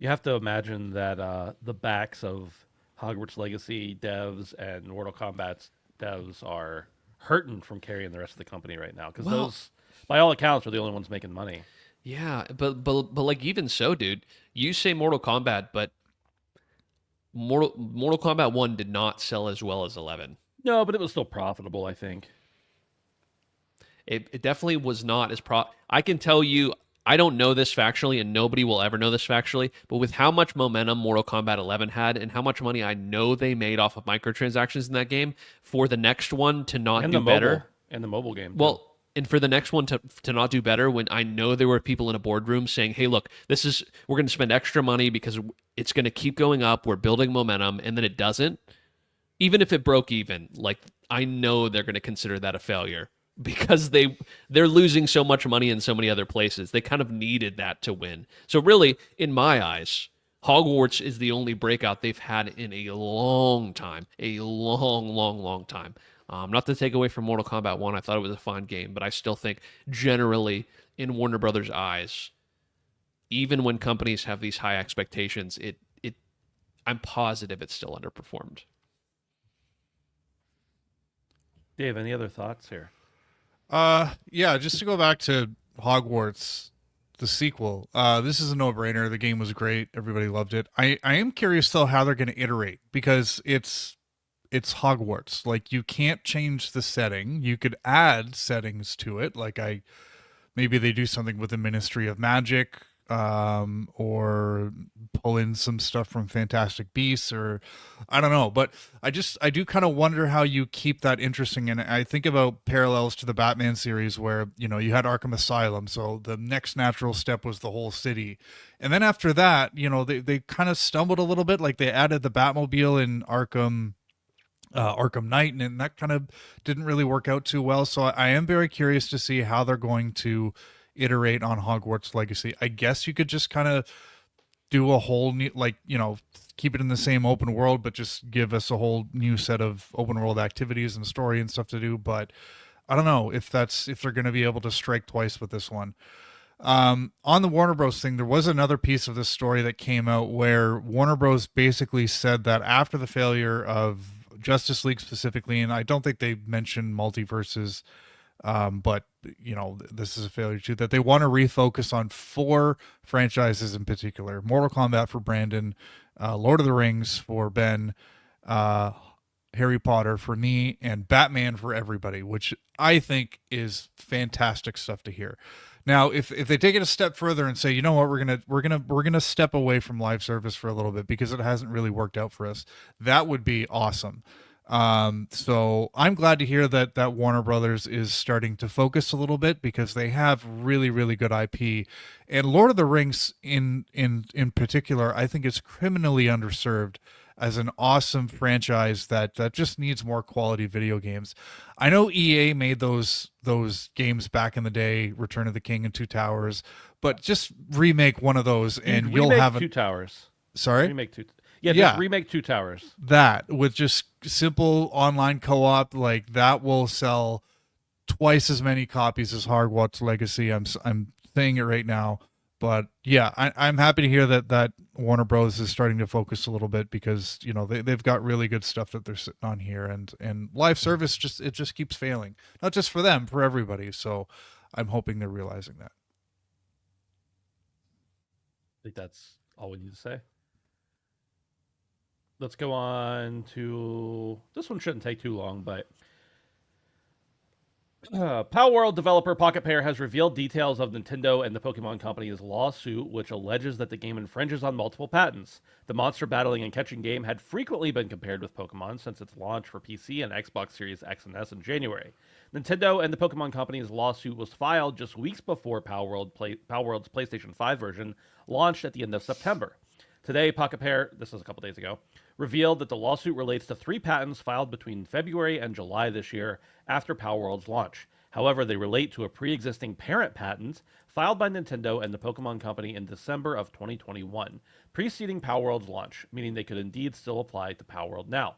Speaker 1: You have to imagine that the backs of Hogwarts Legacy devs and Mortal Kombat's devs are hurting from carrying the rest of the company right now because
Speaker 3: Well,
Speaker 1: those, by all accounts, are the only ones making money.
Speaker 3: yeah, but like even so, dude, you say Mortal Kombat, but Mortal Kombat 1 did not sell as well as 11.
Speaker 1: No, but it was still profitable, I think.
Speaker 3: It definitely was not as I can tell you, I don't know this factually, and nobody will ever know this factually, but with how much momentum Mortal Kombat 11 had and how much money I know they made off of microtransactions in that game, for the next one to not
Speaker 1: And
Speaker 3: do
Speaker 1: the mobile
Speaker 3: better.
Speaker 1: and the mobile game. Too.
Speaker 3: Well, and for the next one to not do better, when I know there were people in a boardroom saying, "Hey, look, we're going to spend extra money because it's going to keep going up. We're building momentum," and then it doesn't. Even if it broke even, like I know they're going to consider that a failure because they're losing so much money in so many other places. They kind of needed that to win. So really, in my eyes, Hogwarts is the only breakout they've had in a long time, a long, long, long time. Not to take away from Mortal Kombat 1, I thought it was a fun game, but I still think generally in Warner Brothers' eyes, even when companies have these high expectations, it I'm positive it's still underperformed.
Speaker 1: Dave, any other thoughts here?
Speaker 2: Yeah, just to go back to Hogwarts, the sequel. This is a no-brainer. The game was great. Everybody loved it. I am curious though how they're going to iterate because it's Hogwarts. Like you can't change the setting. You could add settings to it. Like maybe they do something with the Ministry of Magic, or pull in some stuff from Fantastic Beasts, or I don't know. But I do kind of wonder how you keep that interesting. And I think about parallels to the Batman series where, you had Arkham Asylum. So the next natural step was the whole city. And then after that, they kind of stumbled a little bit. Like they added the Batmobile in Arkham Knight, and that kind of didn't really work out too well. So I am very curious to see how they're going to iterate on Hogwarts Legacy. I guess you could just kind of do a whole new, like, keep it in the same open world, but just give us a whole new set of open world activities and story and stuff to do. But I don't know if they're going to be able to strike twice with this one. On the Warner Bros. Thing, there was another piece of this story that came out where Warner Bros. Basically said that after the failure of Justice League specifically, and I don't think they mentioned multiverses, but this is a failure too, that they want to refocus on 4 franchises in particular: Mortal Kombat for Brandon, Lord of the Rings for Ben, Harry Potter for me, and Batman for everybody, which I think is fantastic stuff to hear. Now, if they take it a step further and say, you know what, we're gonna step away from live service for a little bit because it hasn't really worked out for us, that would be awesome. So I'm glad to hear that Warner Brothers is starting to focus a little bit because they have really, really good IP, and Lord of the Rings in particular, I think is criminally underserved as an awesome franchise that just needs more quality video games. I know EA made those games back in the day, Return of the King and Two Towers, but just remake one of those and you'll have
Speaker 1: Two Towers.
Speaker 2: Sorry?
Speaker 1: Remake two. Yeah, just remake Two Towers.
Speaker 2: That with just simple online co-op, like that will sell twice as many copies as Hogwarts Legacy. I'm saying it right now. But yeah, I'm happy to hear that Warner Bros. Is starting to focus a little bit because they've got really good stuff that they're sitting on here, and live service just keeps failing, not just for them, for everybody. So I'm hoping they're realizing that.
Speaker 1: I think that's all we need to say. Let's go on to this one. Shouldn't take too long, but Palworld developer Pocket Pair has revealed details of Nintendo and the Pokemon Company's lawsuit, which alleges that the game infringes on multiple patents. The monster battling and catching game had frequently been compared with Pokemon since its launch for PC and Xbox Series X and S in January. Nintendo and the Pokemon Company's lawsuit was filed just weeks before Palworld's PlayStation 5 version launched at the end of September. Today, Pocket Pair, this was a couple days ago, revealed that the lawsuit relates to 3 patents filed between February and July this year after Palworld's launch. However, they relate to a pre-existing parent patent filed by Nintendo and the Pokemon Company in December of 2021, preceding Palworld's launch, meaning they could indeed still apply to Palworld now.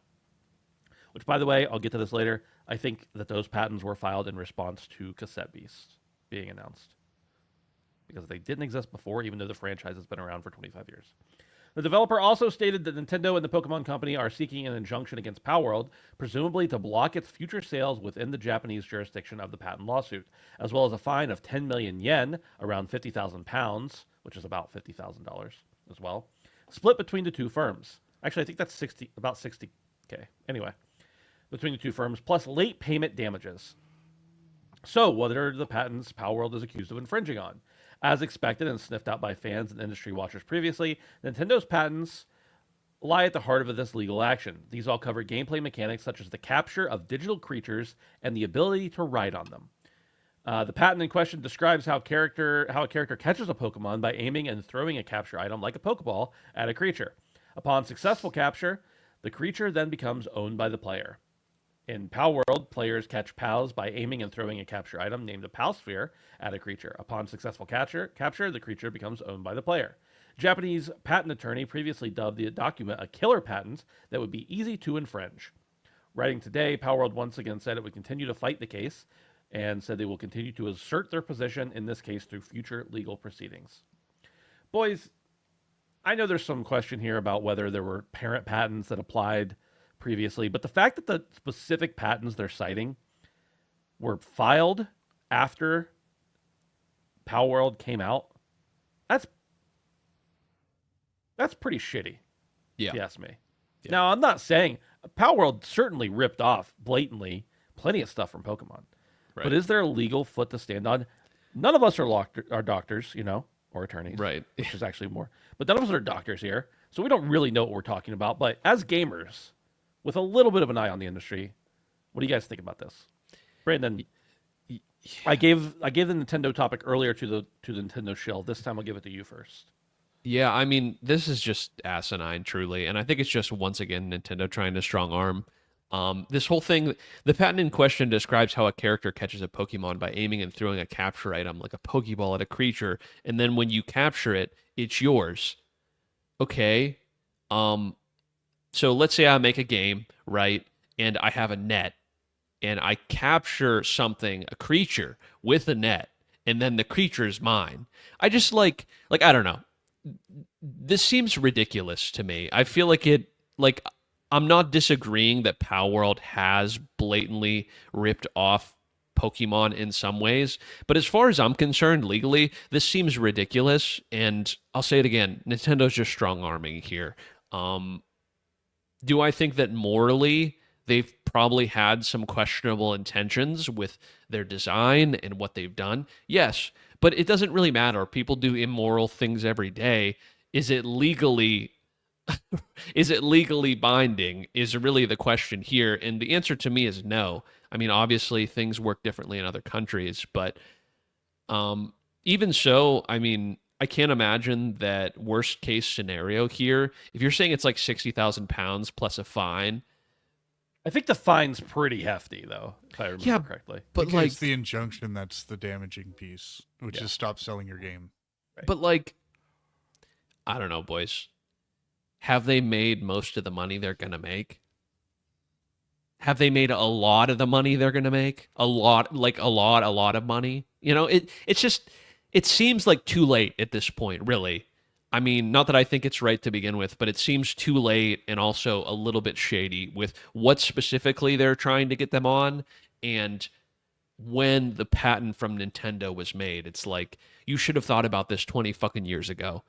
Speaker 1: Which, by the way, I'll get to this later, I think that those patents were filed in response to Cassette Beast being announced, because they didn't exist before, even though the franchise has been around for 25 years. The developer also stated that Nintendo and the Pokemon Company are seeking an injunction against Palworld, presumably to block its future sales within the Japanese jurisdiction of the patent lawsuit, as well as a fine of 10 million yen, around 50,000 pounds, which is about $50,000 as well, split between the two firms. Actually, I think that's about 60K. Anyway, between the two firms, plus late payment damages. So, what are the patents Palworld is accused of infringing on? As expected and sniffed out by fans and industry watchers previously, Nintendo's patents lie at the heart of this legal action. These all cover gameplay mechanics such as the capture of digital creatures and the ability to ride on them. The patent in question describes how a character catches a Pokemon by aiming and throwing a capture item like a Pokeball at a creature. Upon successful capture, the creature then becomes owned by the player. In Palworld, players catch pals by aiming and throwing a capture item named a Palsphere at a creature. Upon successful capture, the creature becomes owned by the player. Japanese patent attorney previously dubbed the document a killer patent that would be easy to infringe. Writing today, Palworld once again said it would continue to fight the case and said they will continue to assert their position in this case through future legal proceedings. Boys, I know there's some question here about whether there were parent patents that applied previously, but the fact that the specific patents they're citing were filed after Palworld came out, that's pretty shitty.
Speaker 3: Yeah.
Speaker 1: If you ask me.
Speaker 3: Yeah.
Speaker 1: Now, I'm not saying Palworld certainly ripped off blatantly plenty of stuff from Pokemon,
Speaker 3: Right.
Speaker 1: but is there a legal foot to stand on? None of us are doctors, or attorneys,
Speaker 3: Right.
Speaker 1: which is actually more. But none of us are doctors here, so we don't really know what we're talking about. But as gamers, with a little bit of an eye on the industry, what do you guys think about this? Brandon, I gave the Nintendo topic earlier to the Nintendo shill. This time I'll give it to you first.
Speaker 3: Yeah, I mean, this is just asinine, truly. And I think it's just, once again, Nintendo trying to strong arm. This whole thing, the patent in question describes how a character catches a Pokemon by aiming and throwing a capture item like a Pokeball at a creature. And then when you capture it, it's yours. Okay. So let's say I make a game, right? And I have a net and I capture something, a creature with a net, and then the creature is mine. I just I don't know. This seems ridiculous to me. I feel I'm not disagreeing that Palworld has blatantly ripped off Pokemon in some ways, but as far as I'm concerned, legally, this seems ridiculous. And I'll say it again, Nintendo's just strong arming here. Do I think that morally they've probably had some questionable intentions with their design and what they've done? Yes, but it doesn't really matter. People do immoral things every day. Is it legally binding is really the question here, and the answer to me is no. I mean, obviously things work differently in other countries, but even so, I mean, I can't imagine that worst case scenario here. If you're saying it's like 60,000 pounds plus a fine,
Speaker 1: I think the fine's pretty hefty, though, if I remember correctly.
Speaker 3: But
Speaker 2: Because it's the injunction that's the damaging piece, which is stop selling your game.
Speaker 1: Right.
Speaker 3: But I don't know, boys. Have they made most of the money they're gonna make? Have they made a lot of the money they're gonna make? A lot of money. It's just. It seems like too late at this point, really. I mean, not that I think it's right to begin with, but it seems too late and also a little bit shady with what specifically they're trying to get them on and when the patent from Nintendo was made. It's like, you should have thought about this 20 fucking years ago.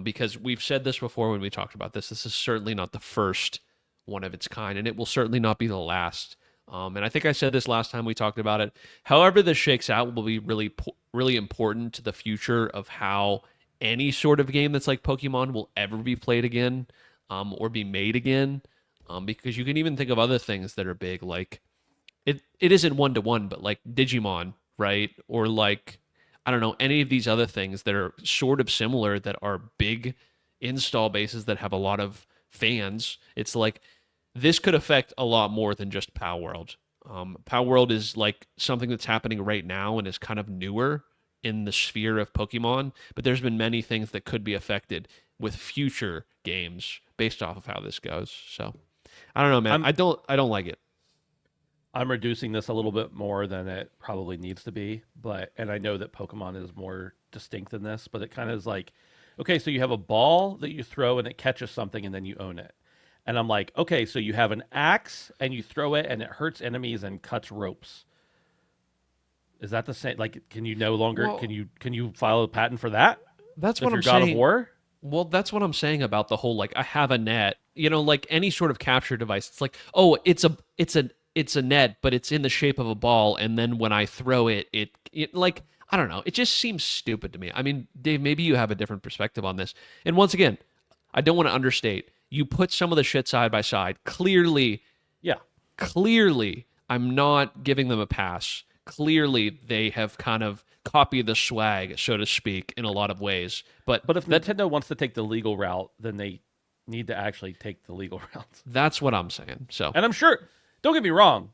Speaker 3: Because we've said this before when we talked about this. This is certainly not the first one of its kind, and it will certainly not be the last. And I think I said this last time we talked about it. However this shakes out will be really important to the future of how any sort of game that's like Pokemon will ever be played again, or be made again. Because you can even think of other things that are big, like it isn't one-to-one, but like Digimon, right? Or I don't know, any of these other things that are sort of similar that are big install bases that have a lot of fans. It's like, this could affect a lot more than just Palworld. Palworld is like something that's happening right now and is kind of newer in the sphere of Pokemon, but there's been many things that could be affected with future games based off of how this goes. So I don't know, man. I don't like it.
Speaker 1: I'm reducing this a little bit more than it probably needs to be, and I know that Pokemon is more distinct than this, but it kind of is like, okay, so you have a ball that you throw and it catches something and then you own it. And I'm like, okay, so you have an axe and you throw it and it hurts enemies and cuts ropes. Is that the same? Like, can you no longer
Speaker 3: Well,
Speaker 1: can you file a patent for that?
Speaker 3: That's
Speaker 1: If
Speaker 3: what
Speaker 1: you're
Speaker 3: I'm
Speaker 1: God of
Speaker 3: saying.
Speaker 1: War?
Speaker 3: Well, that's what I'm saying about the whole like I have a net, like any sort of capture device. It's like, oh, it's a net, but it's in the shape of a ball, and then when I throw it, it like I don't know. It just seems stupid to me. I mean, Dave, maybe you have a different perspective on this. And once again, I don't want to understate. You put some of the shit side by side.
Speaker 1: Yeah.
Speaker 3: Clearly, I'm not giving them a pass. Clearly, they have kind of copied the swag, so to speak, in a lot of ways. But
Speaker 1: If Nintendo wants to take the legal route, then they need to actually take the legal route.
Speaker 3: that's what I'm saying. So
Speaker 1: And I'm sure, don't get me wrong,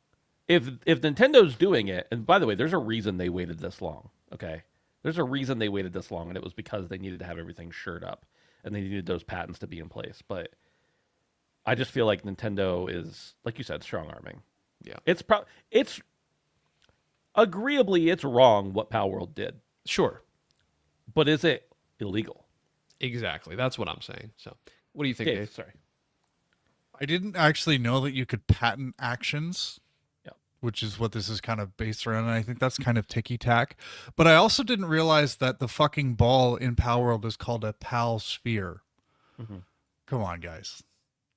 Speaker 1: if Nintendo's doing it, and by the way, there's a reason they waited this long, okay? There's a reason they waited this long, and it was because they needed to have everything shored up, and they needed those patents to be in place. But I just feel like Nintendo is, like you said, strong-arming.
Speaker 3: yeah,
Speaker 1: It's agreeably, it's wrong what Palworld did,
Speaker 3: sure.
Speaker 1: but is it illegal?
Speaker 3: Exactly. That's what I'm saying. So, what do you think,
Speaker 1: Dave,
Speaker 3: Dave?
Speaker 1: sorry.
Speaker 2: I didn't actually know that you could patent actions,
Speaker 1: Yeah.
Speaker 2: which is what this is kind of based around, and I think that's kind of ticky-tack. But I also didn't realize that the fucking ball in Palworld is called a Pal Sphere.
Speaker 1: Mhm.
Speaker 2: Come on, guys.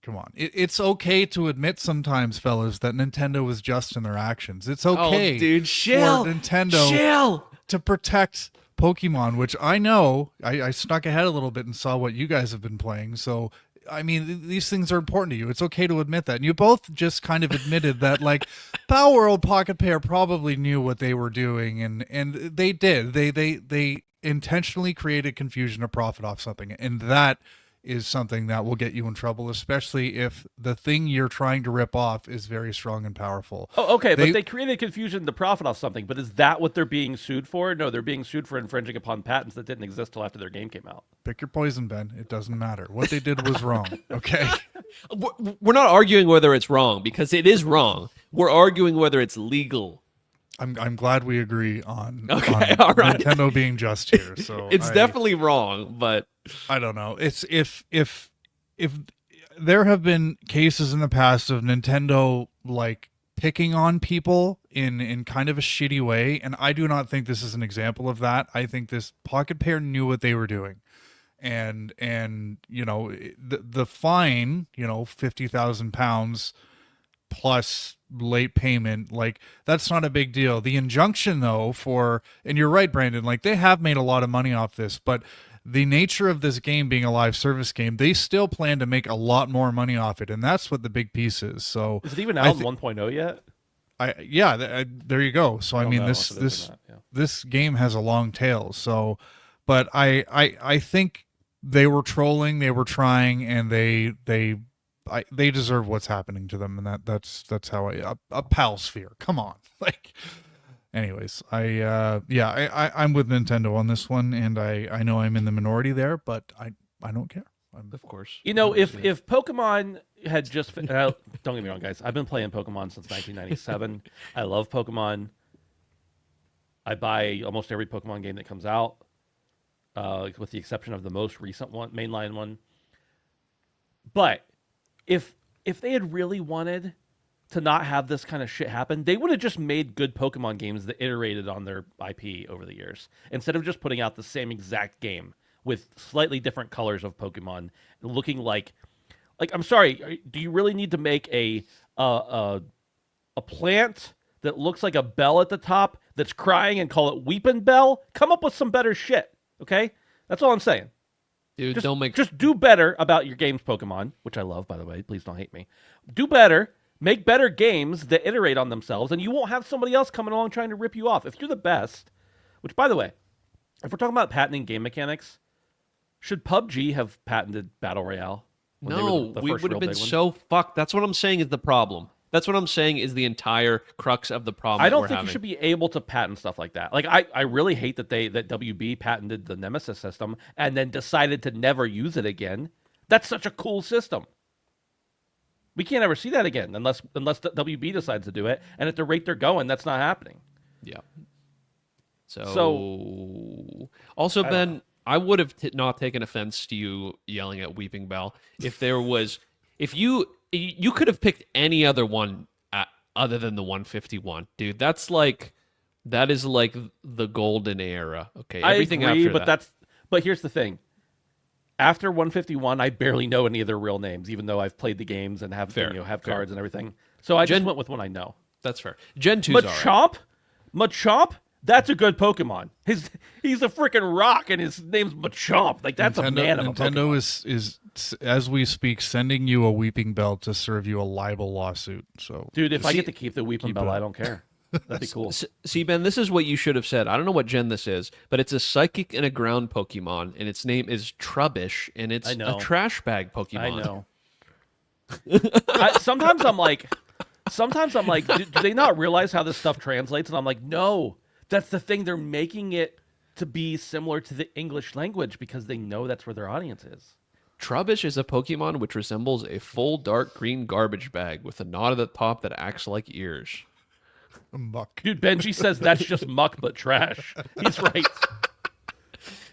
Speaker 2: Come on. It's okay to admit sometimes, fellas, that Nintendo was just in their actions. It's okay
Speaker 3: Oh, dude, chill.
Speaker 2: for Nintendo
Speaker 3: Chill.
Speaker 2: to protect Pokemon, which I know I snuck ahead a little bit and saw what you guys have been playing. So, I mean, these things are important to you. It's okay to admit that. And you both just kind of admitted that, like, Palworld Pocket Pair probably knew what they were doing, and they did. They intentionally created confusion to profit off something, and that is something that will get you in trouble, especially if the thing you're trying to rip off is very strong and powerful.
Speaker 1: Oh, okay, but they created confusion to profit off something. But is that what they're being sued for? No, they're being sued for infringing upon patents that didn't exist till after their game came out.
Speaker 2: Pick your poison, Ben. It doesn't matter. What they did was wrong. Okay.
Speaker 3: We're not arguing whether it's wrong because it is wrong. We're arguing whether it's legal.
Speaker 2: I'm glad we agree on,
Speaker 3: Okay,
Speaker 2: on
Speaker 3: all right.
Speaker 2: Nintendo being just here. So
Speaker 3: It's definitely wrong, but
Speaker 2: I don't know. It's if there have been cases in the past of Nintendo like picking on people in kind of a shitty way, and I do not think this is an example of that. I think this Pocket Pair knew what they were doing. And the fine, £50,000 plus late payment, like that's not a big deal. The injunction though, and you're right, Brandon, like they have made a lot of money off this, but the nature of this game being a live service game, they still plan to make a lot more money off it, and that's what the big piece is. So
Speaker 1: Is it even out in 1.0 yet?
Speaker 2: there you go. So I
Speaker 1: don't
Speaker 2: mean,
Speaker 1: know
Speaker 2: this
Speaker 1: if it is or not, yeah.
Speaker 2: this game has a long tail. So, but I think they were trolling, they were trying, and they deserve what's happening to them, and that's how a pal sphere. Come on, like. Anyways, I'm with Nintendo on this one, and I know I'm in the minority there, but I don't care.
Speaker 3: of course.
Speaker 1: You know, if Pokemon had just don't get me wrong, guys. I've been playing Pokemon since 1997. I love Pokemon. I buy almost every Pokemon game that comes out, with the exception of the most recent one, mainline one. But if they had really wanted to not have this kind of shit happen, they would have just made good Pokemon games that iterated on their IP over the years, instead of just putting out the same exact game with slightly different colors of Pokemon looking like I'm sorry, do you really need to make a plant that looks like a bell at the top that's crying and call it Weepin' Bell? Come up with some better shit, okay? That's all I'm saying.
Speaker 3: Dude,
Speaker 1: Just do better about your games, Pokemon, which I love, by the way. Please don't hate me. Do better. Make better games that iterate on themselves, and you won't have somebody else coming along trying to rip you off. If you're the best, which, by the way, if we're talking about patenting game mechanics, should PUBG have patented Battle Royale? when they were
Speaker 3: No,
Speaker 1: the
Speaker 3: we
Speaker 1: first
Speaker 3: would have
Speaker 1: real
Speaker 3: been
Speaker 1: big one?
Speaker 3: so fucked. That's what I'm saying is the problem. That's what I'm saying is the entire crux of the problem.
Speaker 1: I
Speaker 3: that
Speaker 1: don't
Speaker 3: we're
Speaker 1: think
Speaker 3: having.
Speaker 1: you should be able to patent stuff like that. Like I really hate that that WB patented the Nemesis system and then decided to never use it again. That's such a cool system. We can't ever see that again unless the WB decides to do it. And at the rate they're going, that's not happening.
Speaker 3: Yeah. So also,
Speaker 1: I don't
Speaker 3: Ben, I would have not taken offense to you yelling at Weeping Bell if there was, if you could have picked any other one other than the 151, dude. That is like the golden era. Okay,
Speaker 1: I
Speaker 3: everything
Speaker 1: agree,
Speaker 3: after
Speaker 1: but
Speaker 3: that.
Speaker 1: but here's the thing. After 151, I barely know any of their real names, even though I've played the games and have
Speaker 3: Fair,
Speaker 1: have
Speaker 3: fair.
Speaker 1: cards and everything. So I just
Speaker 3: Gen-
Speaker 1: went with one I know.
Speaker 3: That's fair. Gen 2's all right.
Speaker 1: Machamp, that's a good Pokemon. He's a freaking rock, and his name's Machamp. Like that's a man of a
Speaker 2: Nintendo
Speaker 1: Pokemon.
Speaker 2: is as we speak sending you a Weeping Bell to serve you a libel lawsuit. So
Speaker 1: Dude, if I
Speaker 3: See-
Speaker 1: get to keep the Weeping
Speaker 2: keep
Speaker 1: Bell,
Speaker 2: it
Speaker 1: I
Speaker 2: up.
Speaker 1: don't care. That'd be cool.
Speaker 3: See, Ben, this is what you should have said. I don't know what gen this is, but it's a psychic and a ground Pokemon, and its name is Trubbish, and it's
Speaker 1: I know.
Speaker 3: a trash bag Pokemon.
Speaker 1: I know. Sometimes I'm like, do they not realize how this stuff translates? And I'm like, no, that's the thing. They're making it to be similar to the English language because they know that's where their audience is.
Speaker 3: Trubbish is a Pokemon which resembles a full dark green garbage bag with a knot at the top that acts like ears.
Speaker 2: muck.
Speaker 1: Dude, Benji says that's just muck but trash. He's right.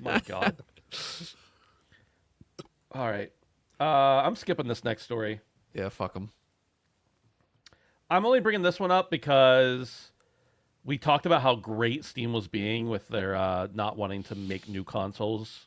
Speaker 1: My God. All right. I'm skipping this next story.
Speaker 3: Yeah, fuck them.
Speaker 1: I'm only bringing this one up because we talked about how great Steam was being with their not wanting to make new consoles,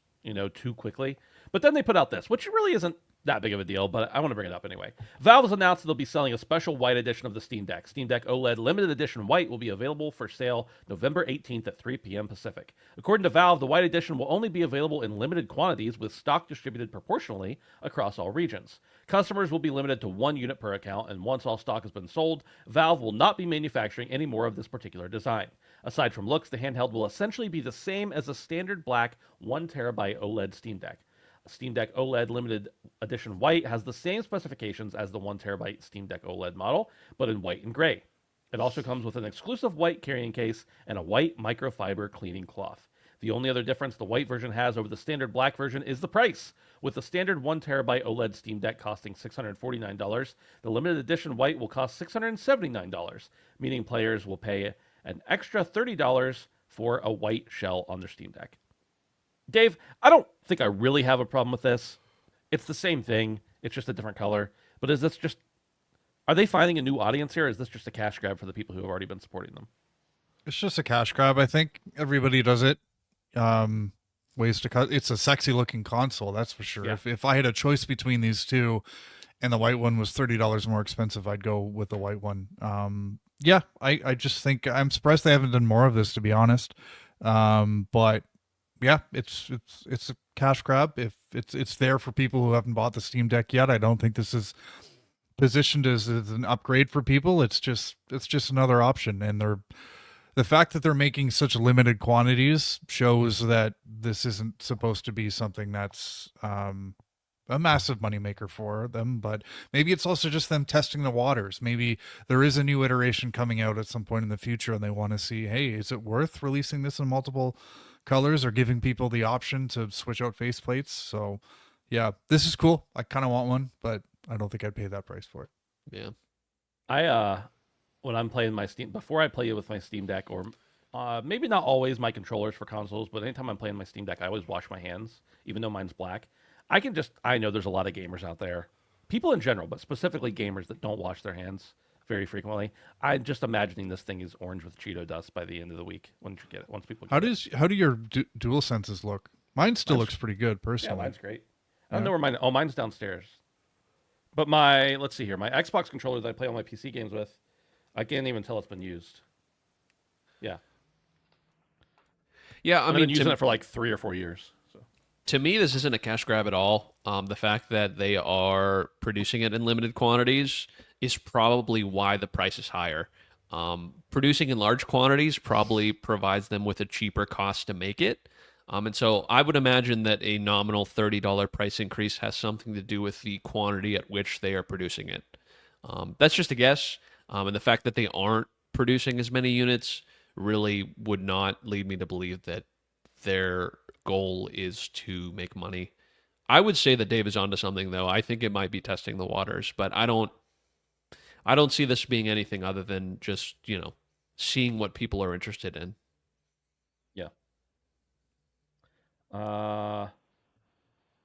Speaker 1: too quickly. But then they put out this, which really isn't that big of a deal, but I want to bring it up anyway. Valve has announced that they'll be selling a special white edition of the Steam Deck. Steam Deck OLED Limited Edition White will be available for sale November 18th at 3 p.m. Pacific. According to Valve, the white edition will only be available in limited quantities with stock distributed proportionally across all regions. Customers will be limited to 1 unit per account, and once all stock has been sold, Valve will not be manufacturing any more of this particular design. Aside from looks, the handheld will essentially be the same as a standard black 1TB OLED Steam Deck. Steam Deck OLED Limited Edition White has the same specifications as the 1TB Steam Deck OLED model, but in white and gray. It also comes with an exclusive white carrying case and a white microfiber cleaning cloth. The only other difference the white version has over the standard black version is the price. With the standard 1TB OLED Steam Deck costing $649, the limited edition white will cost $679, meaning players will pay an extra $30 for a white shell on their Steam Deck. Dave, I don't think I really have a problem with this. It's the same thing. It's just a different color. But is this just... Are they finding a new audience here, or is this just a cash grab for the people who have already been supporting them?
Speaker 2: It's just a cash grab. I think everybody does it. Ways to cut. It's a sexy looking console, that's for sure.
Speaker 1: Yeah.
Speaker 2: If I had a choice between these two, and the white one was $30 more expensive, I'd go with the white one. Yeah, I just think I'm surprised they haven't done more of this, to be honest. But yeah, it's a cash grab. If it's there for people who haven't bought the Steam Deck yet, I don't think this is positioned as an upgrade for people. It's just another option, and the fact that they're making such limited quantities shows that this isn't supposed to be something that's a massive moneymaker for them. But maybe it's also just them testing the waters. Maybe there is a new iteration coming out at some point in the future, and they want to see, hey, is it worth releasing this in multiple colors or giving people the option to switch out faceplates? So yeah, this is cool. I kind of want one, but I don't think I'd pay that price for it.
Speaker 3: Yeah.
Speaker 1: I when I'm playing my Steam, before I play it with my Steam Deck, or maybe not always my controllers for consoles, but anytime I'm playing my Steam Deck, I always wash my hands, even though mine's black. I know there's a lot of gamers out there, people in general, but specifically gamers that don't wash their hands very frequently. I'm just imagining this thing is orange with Cheeto dust by the end of the week once people get it.
Speaker 2: How do your dual senses look? Mine still
Speaker 1: Mine's-
Speaker 2: looks pretty good
Speaker 1: Yeah,
Speaker 2: personally.
Speaker 1: mine's great. I don't know where mine. Oh, mine's downstairs. But let's see here. My Xbox controller that I play all my PC games with, I can't even tell it's been used. Yeah,
Speaker 3: Yeah,
Speaker 1: I've been using it for like 3 or 4 years. So
Speaker 3: to me, this isn't a cash grab at all. The fact that they are producing it in limited quantities is probably why the price is higher. Producing in large quantities probably provides them with a cheaper cost to make it. And so I would imagine that a nominal $30 price increase has something to do with the quantity at which they are producing it. That's just a guess. And the fact that they aren't producing as many units really would not lead me to believe that their goal is to make money. I would say that Dave is onto something, though. I think it might be testing the waters, but I don't see this being anything other than just, seeing what people are interested in.
Speaker 1: yeah.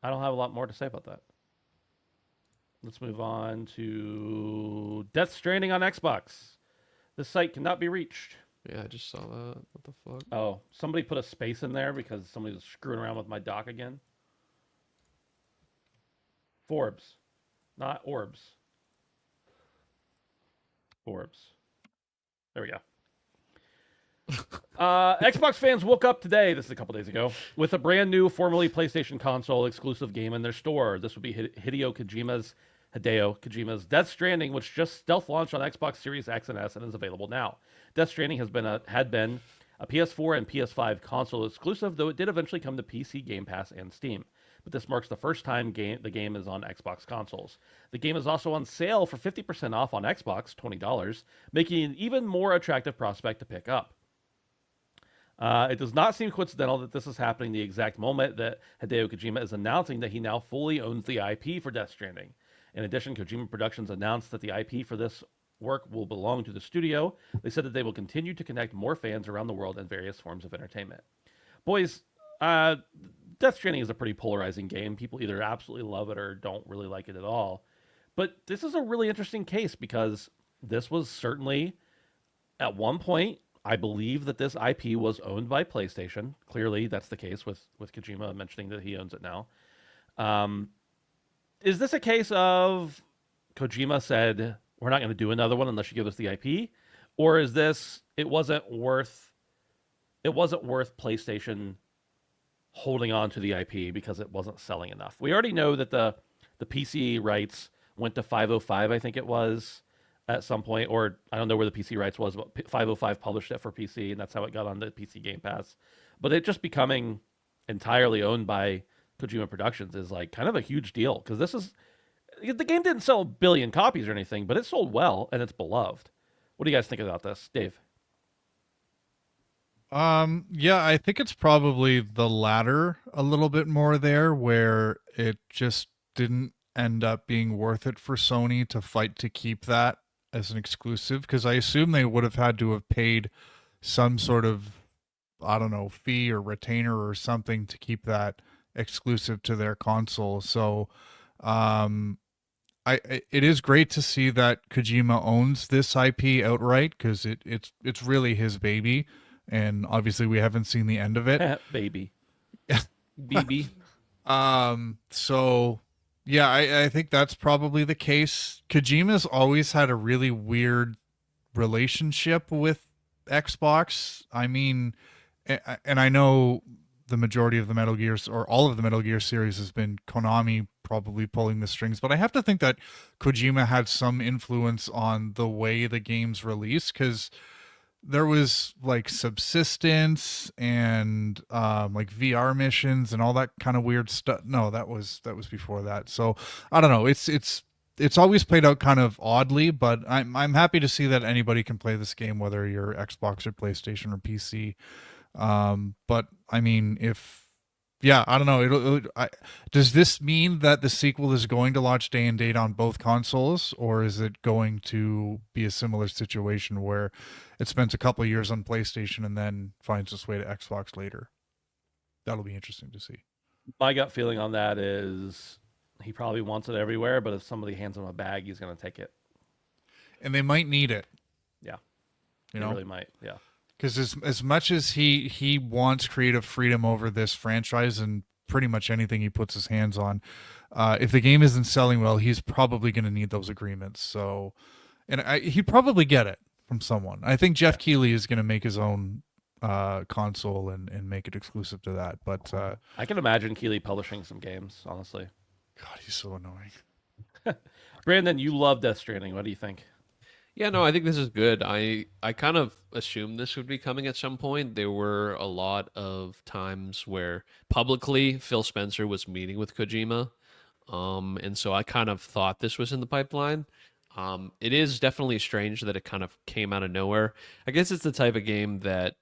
Speaker 1: I don't have a lot more to say about that. Let's move on to Death Stranding on Xbox. This site cannot be reached.
Speaker 3: Yeah, I just saw that. What the fuck?
Speaker 1: Oh, somebody put a space in there because somebody was screwing around with my dock again. Forbes, not orbs. Forbes. There we go. Xbox fans woke up today, this is a couple days ago, with a brand new, formerly PlayStation console exclusive game in their store. This would be Hideo Kojima's Death Stranding, which just stealth launched on Xbox Series X and S and is available now. Death Stranding had been a PS4 and PS5 console exclusive, though it did eventually come to PC, Game Pass, and Steam. But this marks the first time the game is on Xbox consoles. The game is also on sale for 50% off on Xbox, $20, making it an even more attractive prospect to pick up. It does not seem coincidental that this is happening the exact moment that Hideo Kojima is announcing that he now fully owns the IP for Death Stranding. In addition, Kojima Productions announced that the IP for this work will belong to the studio. They said that they will continue to connect more fans around the world in various forms of entertainment. Boys, Death Stranding is a pretty polarizing game. People either absolutely love it or don't really like it at all. But this is a really interesting case because this was certainly, at one point, I believe that this IP was owned by PlayStation. Clearly, that's the case with Kojima mentioning that he owns it now. Is this a case of Kojima said, we're not going to do another one unless you give us the IP? Or is this, it wasn't worth PlayStation holding on to the IP because it wasn't selling enough? We already know that the PC rights went to 505, I think it was, at some point, or I don't know where the PC rights was, but 505 published it for PC, and that's how it got on the PC Game Pass. But it just becoming entirely owned by Kojima Productions is like kind of a huge deal because the game didn't sell a billion copies or anything, but it sold well and it's beloved. What do you guys think about this, Dave?
Speaker 2: Yeah, I think it's probably the latter a little bit more there, where it just didn't end up being worth it for Sony to fight to keep that as an exclusive, because I assume they would have had to have paid some sort of, I don't know, fee or retainer or something to keep that exclusive to their console. So it is great to see that Kojima owns this IP outright, because it's really his baby, and obviously we haven't seen the end of it.
Speaker 1: Baby.
Speaker 3: BB.
Speaker 2: So yeah, I think that's probably the case. Kojima's always had a really weird relationship with Xbox. I mean, and I know the majority of the Metal Gears, or all of the Metal Gear series, has been Konami probably pulling the strings, but I have to think that Kojima had some influence on the way the games release, because there was like subsistence and like VR missions and all that kind of weird stuff. No, that was before that. So I don't know. It's always played out kind of oddly, but I'm happy to see that anybody can play this game, whether you're Xbox or PlayStation or PC. But I mean, I don't know. Does this mean that the sequel is going to launch day and date on both consoles, or is it going to be a similar situation where it spends a couple of years on PlayStation and then finds its way to Xbox later? That'll be interesting to see.
Speaker 1: My gut feeling on that is he probably wants it everywhere, but if somebody hands him a bag, he's going to take it.
Speaker 2: And they might need it.
Speaker 1: Yeah.
Speaker 2: You
Speaker 1: They
Speaker 2: know?
Speaker 1: really might. Yeah.
Speaker 2: Because as much as he wants creative freedom over this franchise and pretty much anything he puts his hands on, if the game isn't selling well, he's probably going to need those agreements. So, and he'd probably get it from someone. I think Jeff Keighley is going to make his own console and make it exclusive to that. But
Speaker 1: I can imagine Keeley publishing some games, honestly.
Speaker 2: God, he's so annoying.
Speaker 1: Brandon, you love Death Stranding. What do you think?
Speaker 3: Yeah, no, I think this is good. I kind of assumed this would be coming at some point. There were a lot of times where publicly Phil Spencer was meeting with Kojima. And so I kind of thought this was in the pipeline. It is definitely strange that it kind of came out of nowhere. I guess it's the type of game that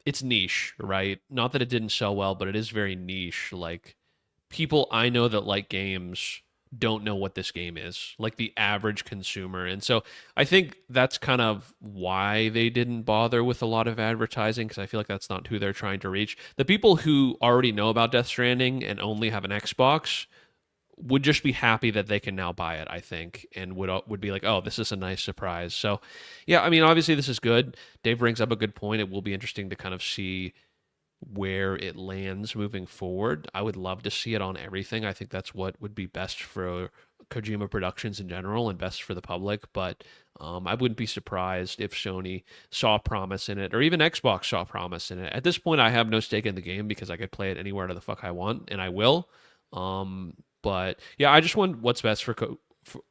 Speaker 3: it's niche, right? Not that it didn't sell well, but it is very niche. Like, people I know that like games don't know what this game is, like the average consumer. And so I think that's kind of why they didn't bother with a lot of advertising, because I feel like that's not who they're trying to reach. The people who already know about Death Stranding and only have an Xbox would just be happy that they can now buy it, I think, and would be like, "Oh, this is a nice surprise." So, yeah, I mean, obviously this is good. Dave brings up a good point. It will be interesting to kind of see where it lands moving forward. I would love to see it on everything. I think that's what would be best for Kojima Productions in general and best for the public. But I wouldn't be surprised if Sony saw promise in it, or even Xbox saw promise in it. At this point, I have no stake in the game because I could play it anywhere the fuck I want, and I will. But yeah, I just want what's best for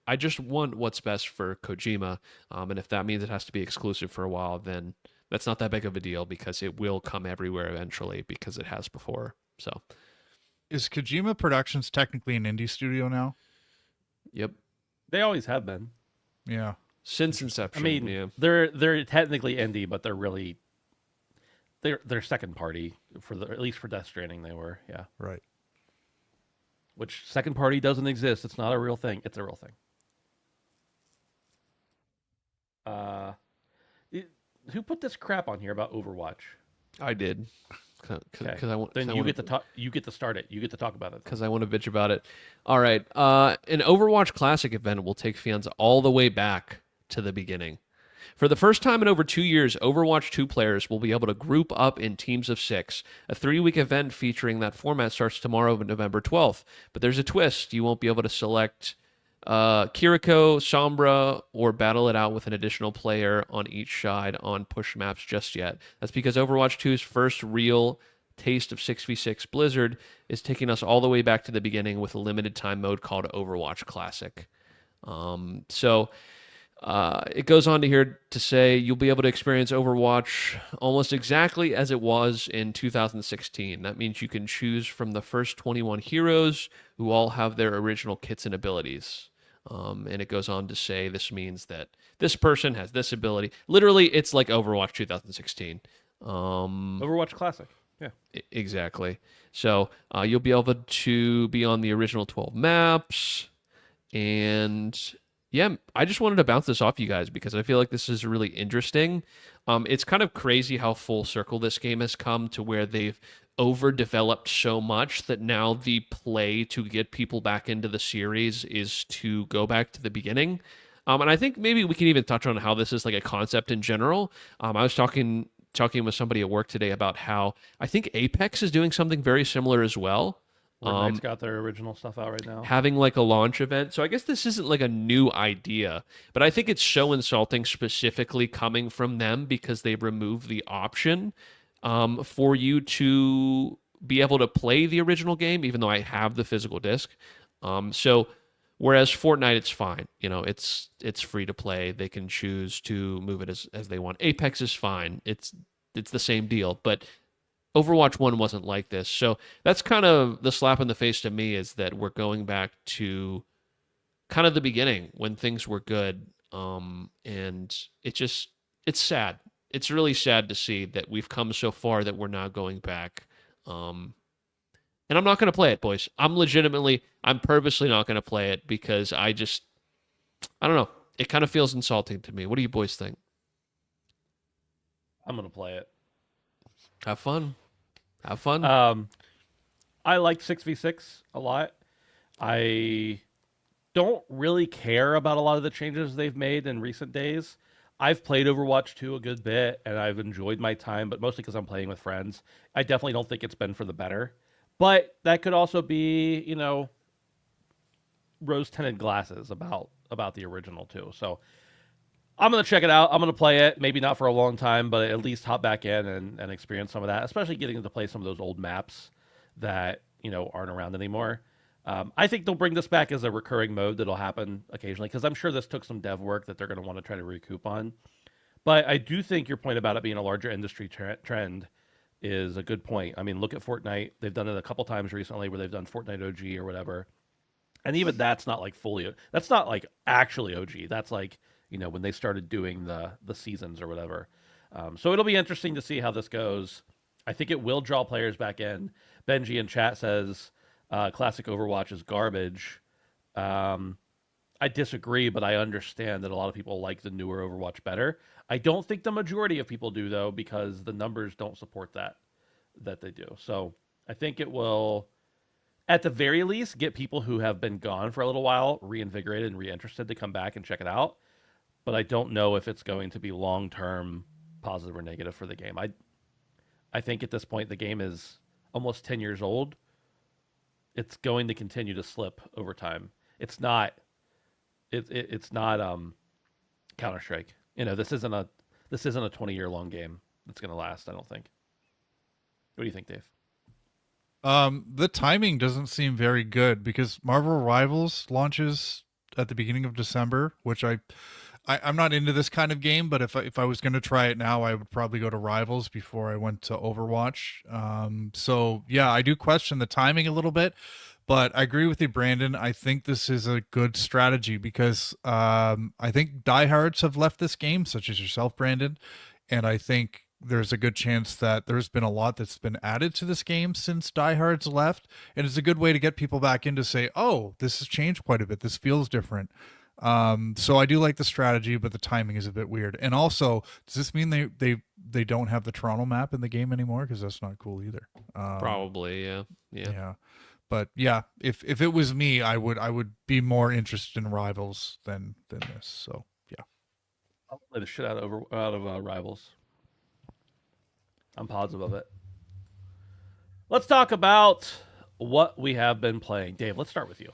Speaker 3: I just want what's best for Kojima. And if that means it has to be exclusive for a while, then that's not that big of a deal because it will come everywhere eventually because it has before. So,
Speaker 2: Is Kojima Productions technically an indie studio now?
Speaker 3: yep.
Speaker 1: They always have been.
Speaker 2: Yeah.
Speaker 3: Since
Speaker 1: I
Speaker 3: inception,
Speaker 1: mean,
Speaker 3: yeah.
Speaker 1: they're technically indie, but they're second party at least for Death Stranding. They were, yeah.
Speaker 2: Right.
Speaker 1: Which second party doesn't exist. It's not a real thing. It's a real thing. Who put this crap on here about Overwatch?
Speaker 3: I did. Because I want.
Speaker 1: Then
Speaker 3: I
Speaker 1: you
Speaker 3: wanna-
Speaker 1: get to talk. You get to start it. You get to talk about it.
Speaker 3: because I want to bitch about it. All right. An Overwatch Classic event will take fans all the way back to the beginning. For the first time in over 2 years, Overwatch 2 players will be able to group up in teams of 6. A 3-week event featuring that format starts tomorrow, November 12th. But there's a twist. You won't be able to select Kiriko, Sombra, or battle it out with an additional player on each side on push maps just yet. That's because Overwatch 2's first real taste of 6v6 Blizzard is taking us all the way back to the beginning with a limited time mode called Overwatch Classic. It goes on to here to say you'll be able to experience Overwatch almost exactly as it was in 2016. That means you can choose from the first 21 heroes who all have their original kits and abilities. And it goes on to say this means that this person has this ability. Literally, it's like Overwatch 2016.
Speaker 1: Overwatch Classic. Yeah.
Speaker 3: Exactly. So you'll be able to be on the original 12 maps. And yeah, I just wanted to bounce this off you guys because I feel like this is really interesting. It's kind of crazy how full circle this game has come to where they've overdeveloped so much that now the play to get people back into the series is to go back to the beginning. And I think maybe we can even touch on how this is like a concept in general. I was talking with somebody at work today about how I think Apex is doing something very similar as well.
Speaker 1: Fortnite's got their original stuff out right now.
Speaker 3: Having like a launch event. So I guess this isn't like a new idea, but I think it's so insulting specifically coming from them because they remove the option for you to be able to play the original game, even though I have the physical disc. So whereas Fortnite, it's fine. You know, it's free to play. They can choose to move it as they want. Apex is fine. It's the same deal, but Overwatch 1 wasn't like this. So that's kind of the slap in the face to me is that we're going back to kind of the beginning when things were good. And it's sad. It's really sad to see that we've come so far that we're now going back. And I'm not going to play it, boys. I'm purposely not going to play it because I don't know. It kind of feels insulting to me. What do you boys think?
Speaker 1: I'm gonna play it.
Speaker 3: Have fun. Have fun.
Speaker 1: I like 6v6 a lot. I don't really care about a lot of the changes they've made in recent days. I've played Overwatch 2 a good bit, and I've enjoyed my time, but mostly because I'm playing with friends. I definitely don't think it's been for the better. But that could also be, you know, rose-tinted glasses about the original, too. So I'm going to check it out. I'm going to play it. Maybe not for a long time, but at least hop back in and experience some of that, especially getting to play some of those old maps that, you know, aren't around anymore. I think they'll bring this back as a recurring mode that'll happen occasionally because I'm sure this took some dev work that they're going to want to try to recoup on. But I do think your point about it being a larger industry trend is a good point. I mean, look at Fortnite. They've done it a couple times recently where they've done Fortnite OG or whatever. And even that's not like that's not like actually OG. That's like, you know, when they started doing the seasons or whatever. So it'll be interesting to see how this goes. I think it will draw players back in. Benji in chat says, classic Overwatch is garbage. I disagree, but I understand that a lot of people like the newer Overwatch better. I don't think the majority of people do though, because the numbers don't support that they do. So I think it will, at the very least, get people who have been gone for a little while reinvigorated and reinterested to come back and check it out. But I don't know if it's going to be long term positive or negative for the game. I think at this point the game is almost 10 years old. It's going to continue to slip over time. It's not it's not Counter Strike. This isn't a 20-year long game that's going to last, I don't think. What do you think, Dave?
Speaker 2: The timing doesn't seem very good because Marvel Rivals launches at the beginning of December, which I'm not into this kind of game, but if I was going to try it now, I would probably go to Rivals before I went to Overwatch. So yeah, I do question the timing a little bit, but I agree with you, Brandon. I think this is a good strategy because I think diehards have left this game, such as yourself, Brandon, and I think there's a good chance that there's been a lot that's been added to this game since diehards left, and it's a good way to get people back in to say, oh, this has changed quite a bit, this feels different. So I do like the strategy, but the timing is a bit weird. And also, does this mean they don't have the Toronto map in the game anymore? Because that's not cool either.
Speaker 3: Probably, yeah.
Speaker 2: Yeah. But yeah, if it was me, I would be more interested in Rivals than this. So yeah.
Speaker 1: I'll play the shit out of Rivals. I'm positive of it. Let's talk about what we have been playing. Dave, let's start with you.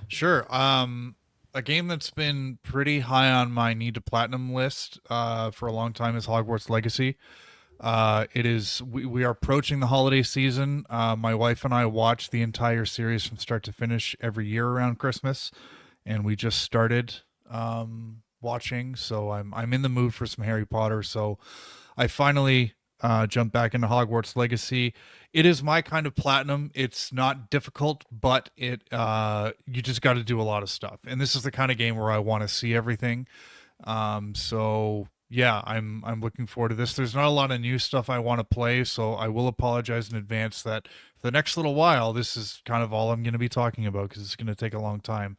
Speaker 2: Sure. A game that's been pretty high on my need to platinum list for a long time is Hogwarts Legacy. We are approaching the holiday season. My wife and I watch the entire series from start to finish every year around Christmas, and we just started watching. So I'm in the mood for some Harry Potter. So I finally jump back into Hogwarts Legacy. It is my kind of platinum. It's not difficult, but you just got to do a lot of stuff. And this is the kind of game where I want to see everything. So yeah, I'm looking forward to this. There's not a lot of new stuff I want to play, so I will apologize in advance that for the next little while, this is kind of all I'm going to be talking about because it's going to take a long time.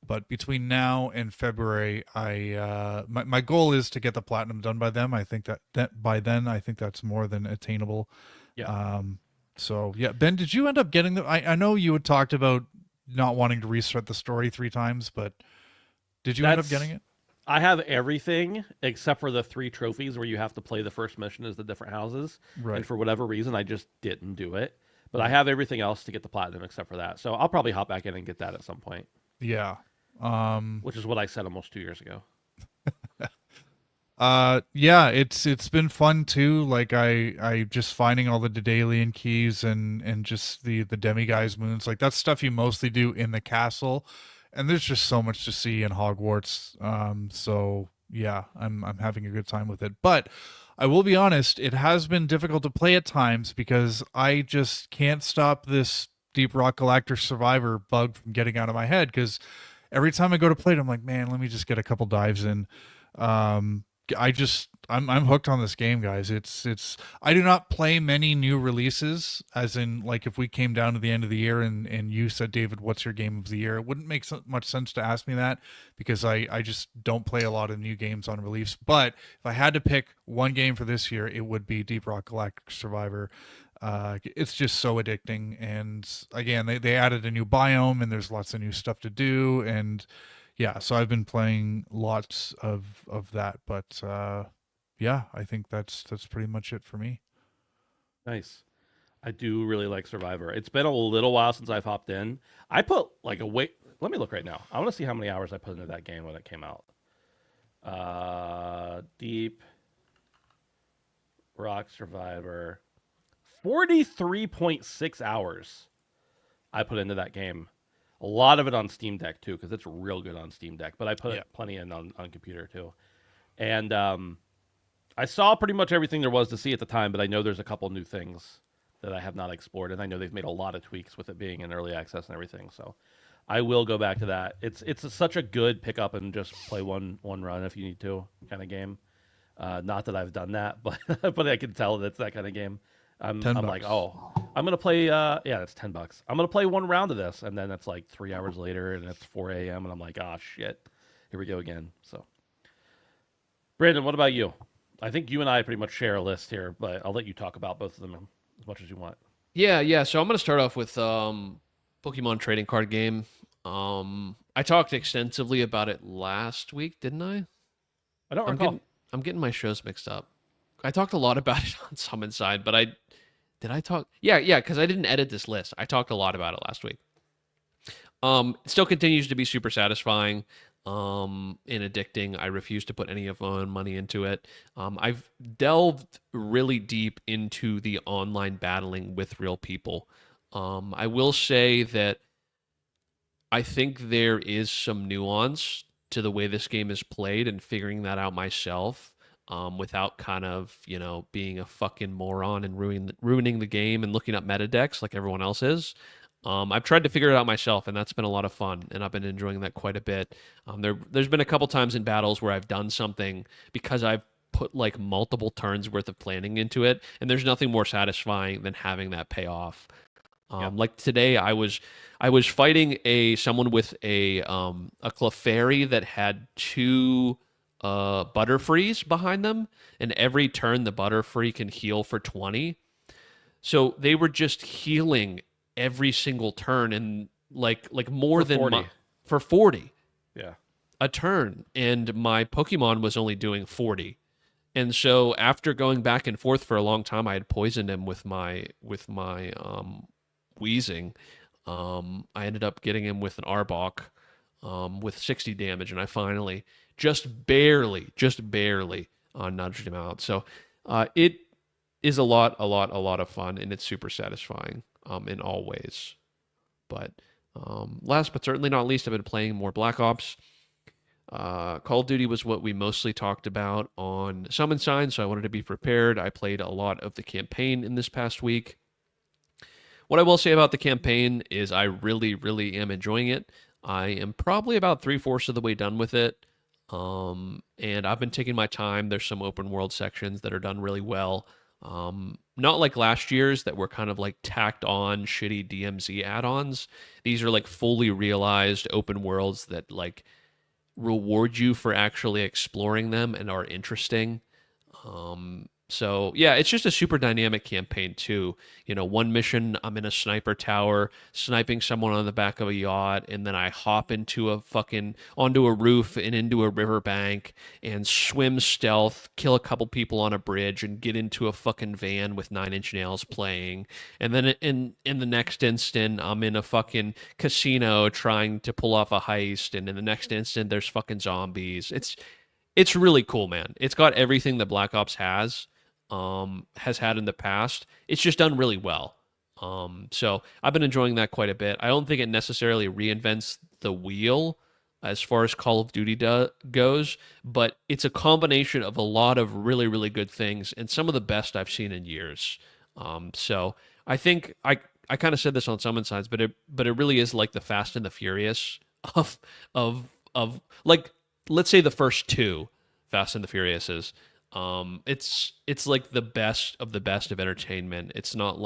Speaker 2: But between now and February, my goal is to get the platinum done by then. I think that by then, I think that's more than attainable.
Speaker 1: Yeah.
Speaker 2: So yeah, Ben, did you end up getting the? I know you had talked about not wanting to restart the story 3 times, but did you end up getting it?
Speaker 1: I have everything except for the 3 trophies where you have to play the first mission as the different houses.
Speaker 2: Right.
Speaker 1: And for whatever reason, I just didn't do it. But I have everything else to get the platinum except for that. So I'll probably hop back in and get that at some point.
Speaker 2: Yeah.
Speaker 1: Which is what I said almost 2 years ago.
Speaker 2: Yeah, it's been fun too. Like I just finding all the Daedalian keys and just the Demiguise moons. Like that's stuff you mostly do in the castle. And there's just so much to see in Hogwarts. So yeah, I'm having a good time with it. But I will be honest, it has been difficult to play at times because I just can't stop this Deep Rock Galactic Survivor bug from getting out of my head. Because every time I go to play it, I'm like, man, let me just get a couple dives in. I'm hooked on this game, guys. It's I do not play many new releases, as in like if we came down to the end of the year and you said, David, what's your game of the year? It wouldn't make so much sense to ask me that because I just don't play a lot of new games on release. But if I had to pick one game for this year, it would be Deep Rock Galactic Survivor. It's just so addicting, and again, they added a new biome and there's lots of new stuff to do, and yeah, so I've been playing lots of that, but yeah, I think that's pretty much it for me.
Speaker 1: Nice. I do really like Survivor. It's been a little while since I've hopped in. I put like a wait. Let me look right now. I want to see how many hours I put into that game when it came out. Deep Rock Survivor. 43.6 hours I put into that game. A lot of it on Steam Deck too, because it's real good on Steam Deck. But I put plenty in on computer too. And I saw pretty much everything there was to see at the time, but I know there's a couple new things that I have not explored, and I know they've made a lot of tweaks with it being in early access and everything. So I will go back to that. It's such a good pick up and just play one run if you need to kind of game. Not that I've done that, but but I can tell that it's that kind of game.
Speaker 2: 10
Speaker 1: I'm like,
Speaker 2: bucks.
Speaker 1: oh, I'm gonna play. Yeah, it's $10. I'm gonna play one round of this, and then it's like 3 hours later, and it's 4 a.m. and I'm like, oh shit, here we go again. So, Brandon, what about you? I think you and I pretty much share a list here, but I'll let you talk about both of them as much as you want.
Speaker 3: Yeah. So I'm gonna start off with Pokemon trading card game. I talked extensively about it last week, didn't I?
Speaker 1: I don't
Speaker 3: I'm
Speaker 1: recall.
Speaker 3: getting I'm getting my shows mixed up. I talked a lot about it on Summon Side, but I talk? Yeah, because I didn't edit this list. I talked a lot about it last week. It still continues to be super satisfying, and addicting. I refuse to put any of my own money into it. I've delved really deep into the online battling with real people. I will say that I think there is some nuance to the way this game is played and figuring that out myself. Without kind of, being a fucking moron and ruining the game and looking up meta decks like everyone else is. I've tried to figure it out myself, and that's been a lot of fun, and I've been enjoying that quite a bit. There's been a couple times in battles where I've done something because I've put like multiple turns worth of planning into it, and there's nothing more satisfying than having that pay off.
Speaker 1: Yep.
Speaker 3: Like today, I was fighting someone with a Clefairy that had two Butterfrees behind them, and every turn the Butterfree can heal for 20. So they were just healing every single turn, and like more
Speaker 1: For
Speaker 3: than
Speaker 1: 40.
Speaker 3: for 40
Speaker 1: Yeah.
Speaker 3: a turn, and my Pokemon was only doing 40. And so after going back and forth for a long time, I had poisoned him with my wheezing. I ended up getting him with an Arbok, with 60 damage, and I finally just barely nudged him out. So it is a lot of fun, and it's super satisfying in all ways. But last but certainly not least, I've been playing more Black Ops. Call of Duty was what we mostly talked about on Summon Sign, so I wanted to be prepared. I played a lot of the campaign in this past week. What I will say about the campaign is I really, really am enjoying it. I am probably about three-fourths of the way done with it. And I've been taking my time. There's some open world sections that are done really well. Not like last year's that were kind of like tacked on shitty DMZ add-ons. These are like fully realized open worlds that like reward you for actually exploring them and are interesting. So yeah, it's just a super dynamic campaign too. One mission, I'm in a sniper tower, sniping someone on the back of a yacht, and then I hop onto a roof and into a riverbank and swim stealth, kill a couple people on a bridge, and get into a fucking van with Nine Inch Nails playing. And then in the next instant, I'm in a fucking casino trying to pull off a heist, and in the next instant, there's fucking zombies. It's really cool, man. It's got everything that Black Ops has had in the past. It's just done really well. So I've been enjoying that quite a bit. I don't think it necessarily reinvents the wheel as far as Call of Duty goes, but it's a combination of a lot of really, really good things and some of the best I've seen in years. So I think I kind of said this on Summon Signs, but it really is like the Fast and the Furious of like, let's say the first two Fast and the Furiouses. It's like the best of the best of entertainment. It's not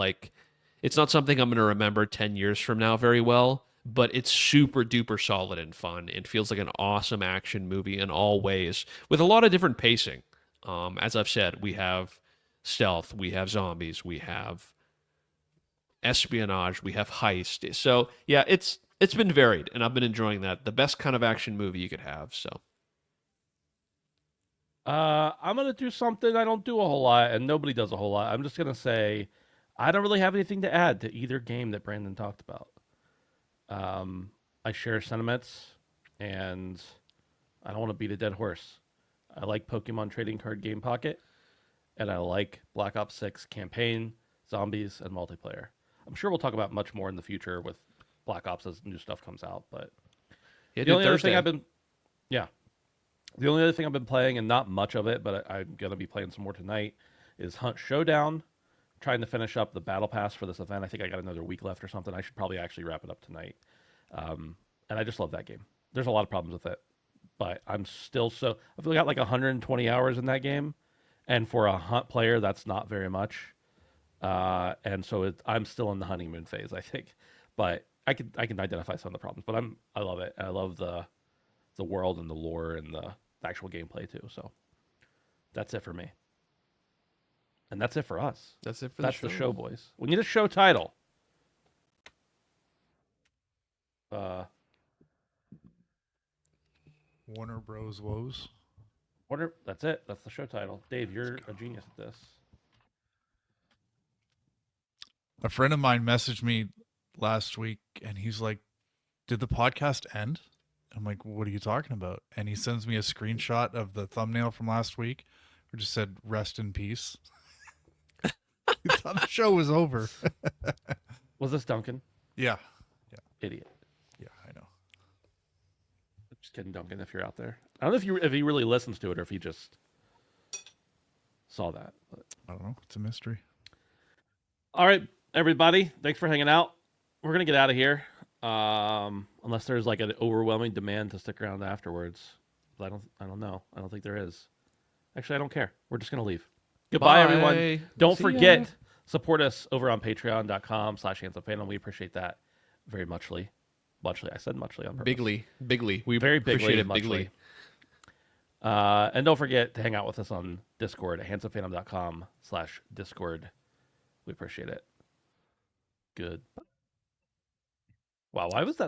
Speaker 3: something I'm going to remember 10 years from now very well, but it's super duper solid and fun. It feels like an awesome action movie in all ways with a lot of different pacing. As I've said, we have stealth, we have zombies, we have espionage, we have heist. So yeah, it's been varied, and I've been enjoying that. The best kind of action movie you could have. So
Speaker 1: I'm gonna do something I don't do a whole lot, and nobody does a whole lot. I'm just gonna say I don't really have anything to add to either game that Brandon talked about. I share sentiments, and I don't want to beat a dead horse. I like Pokemon Trading Card Game Pocket, and I like Black Ops 6 campaign, zombies, and multiplayer. I'm sure we'll talk about much more in the future with Black Ops as new stuff comes out. But
Speaker 3: yeah,
Speaker 1: the only other
Speaker 3: Thursday.
Speaker 1: thing the only other thing I've been playing, and not much of it, but I'm going to be playing some more tonight, is Hunt Showdown. Trying to finish up the Battle Pass for this event. I think I got another week left or something. I should probably actually wrap it up tonight. And I just love that game. There's a lot of problems with it, but I've got like 120 hours in that game. And for a Hunt player, that's not very much. And so I'm still in the honeymoon phase, I think. But I can identify some of the problems. But I love it. I love the world and the lore and the actual gameplay too. So that's it for me. And that's it for us.
Speaker 3: That's it for
Speaker 1: That's
Speaker 3: the
Speaker 1: the
Speaker 3: show.
Speaker 1: show, boys. We need a show title.
Speaker 2: Warner Bros. Woes.
Speaker 1: That's it. That's the show title. Dave, you're a genius at this.
Speaker 2: A friend of mine messaged me last week and he's like, "Did the podcast end?" I'm like, "What are you talking about?" And he sends me a screenshot of the thumbnail from last week, which just said "Rest in peace." He thought the show was over.
Speaker 1: Was this Duncan?
Speaker 2: Yeah.
Speaker 1: Idiot.
Speaker 2: Yeah, I know.
Speaker 1: Just kidding, Duncan, if you're out there. I don't know if he really listens to it or if he just saw that. But.
Speaker 2: I don't know. It's a mystery.
Speaker 1: All right, everybody. Thanks for hanging out. We're going to get out of here. Unless there's like an overwhelming demand to stick around afterwards. But I don't know. I don't think there is. Actually, I don't care. We're just going to leave. Goodbye,
Speaker 3: Bye.
Speaker 1: everyone. Don't
Speaker 3: See ya.
Speaker 1: forget, support us over on patreon.com/handsomefandom. We appreciate that very muchly. Muchly. I said muchly on purpose.
Speaker 3: Bigly. We
Speaker 1: Very bigly
Speaker 3: appreciate it
Speaker 1: and muchly.
Speaker 3: bigly.
Speaker 1: And don't forget to hang out with us on Discord at handsomefandom.com/Discord. We appreciate it. Good. Wow, why was that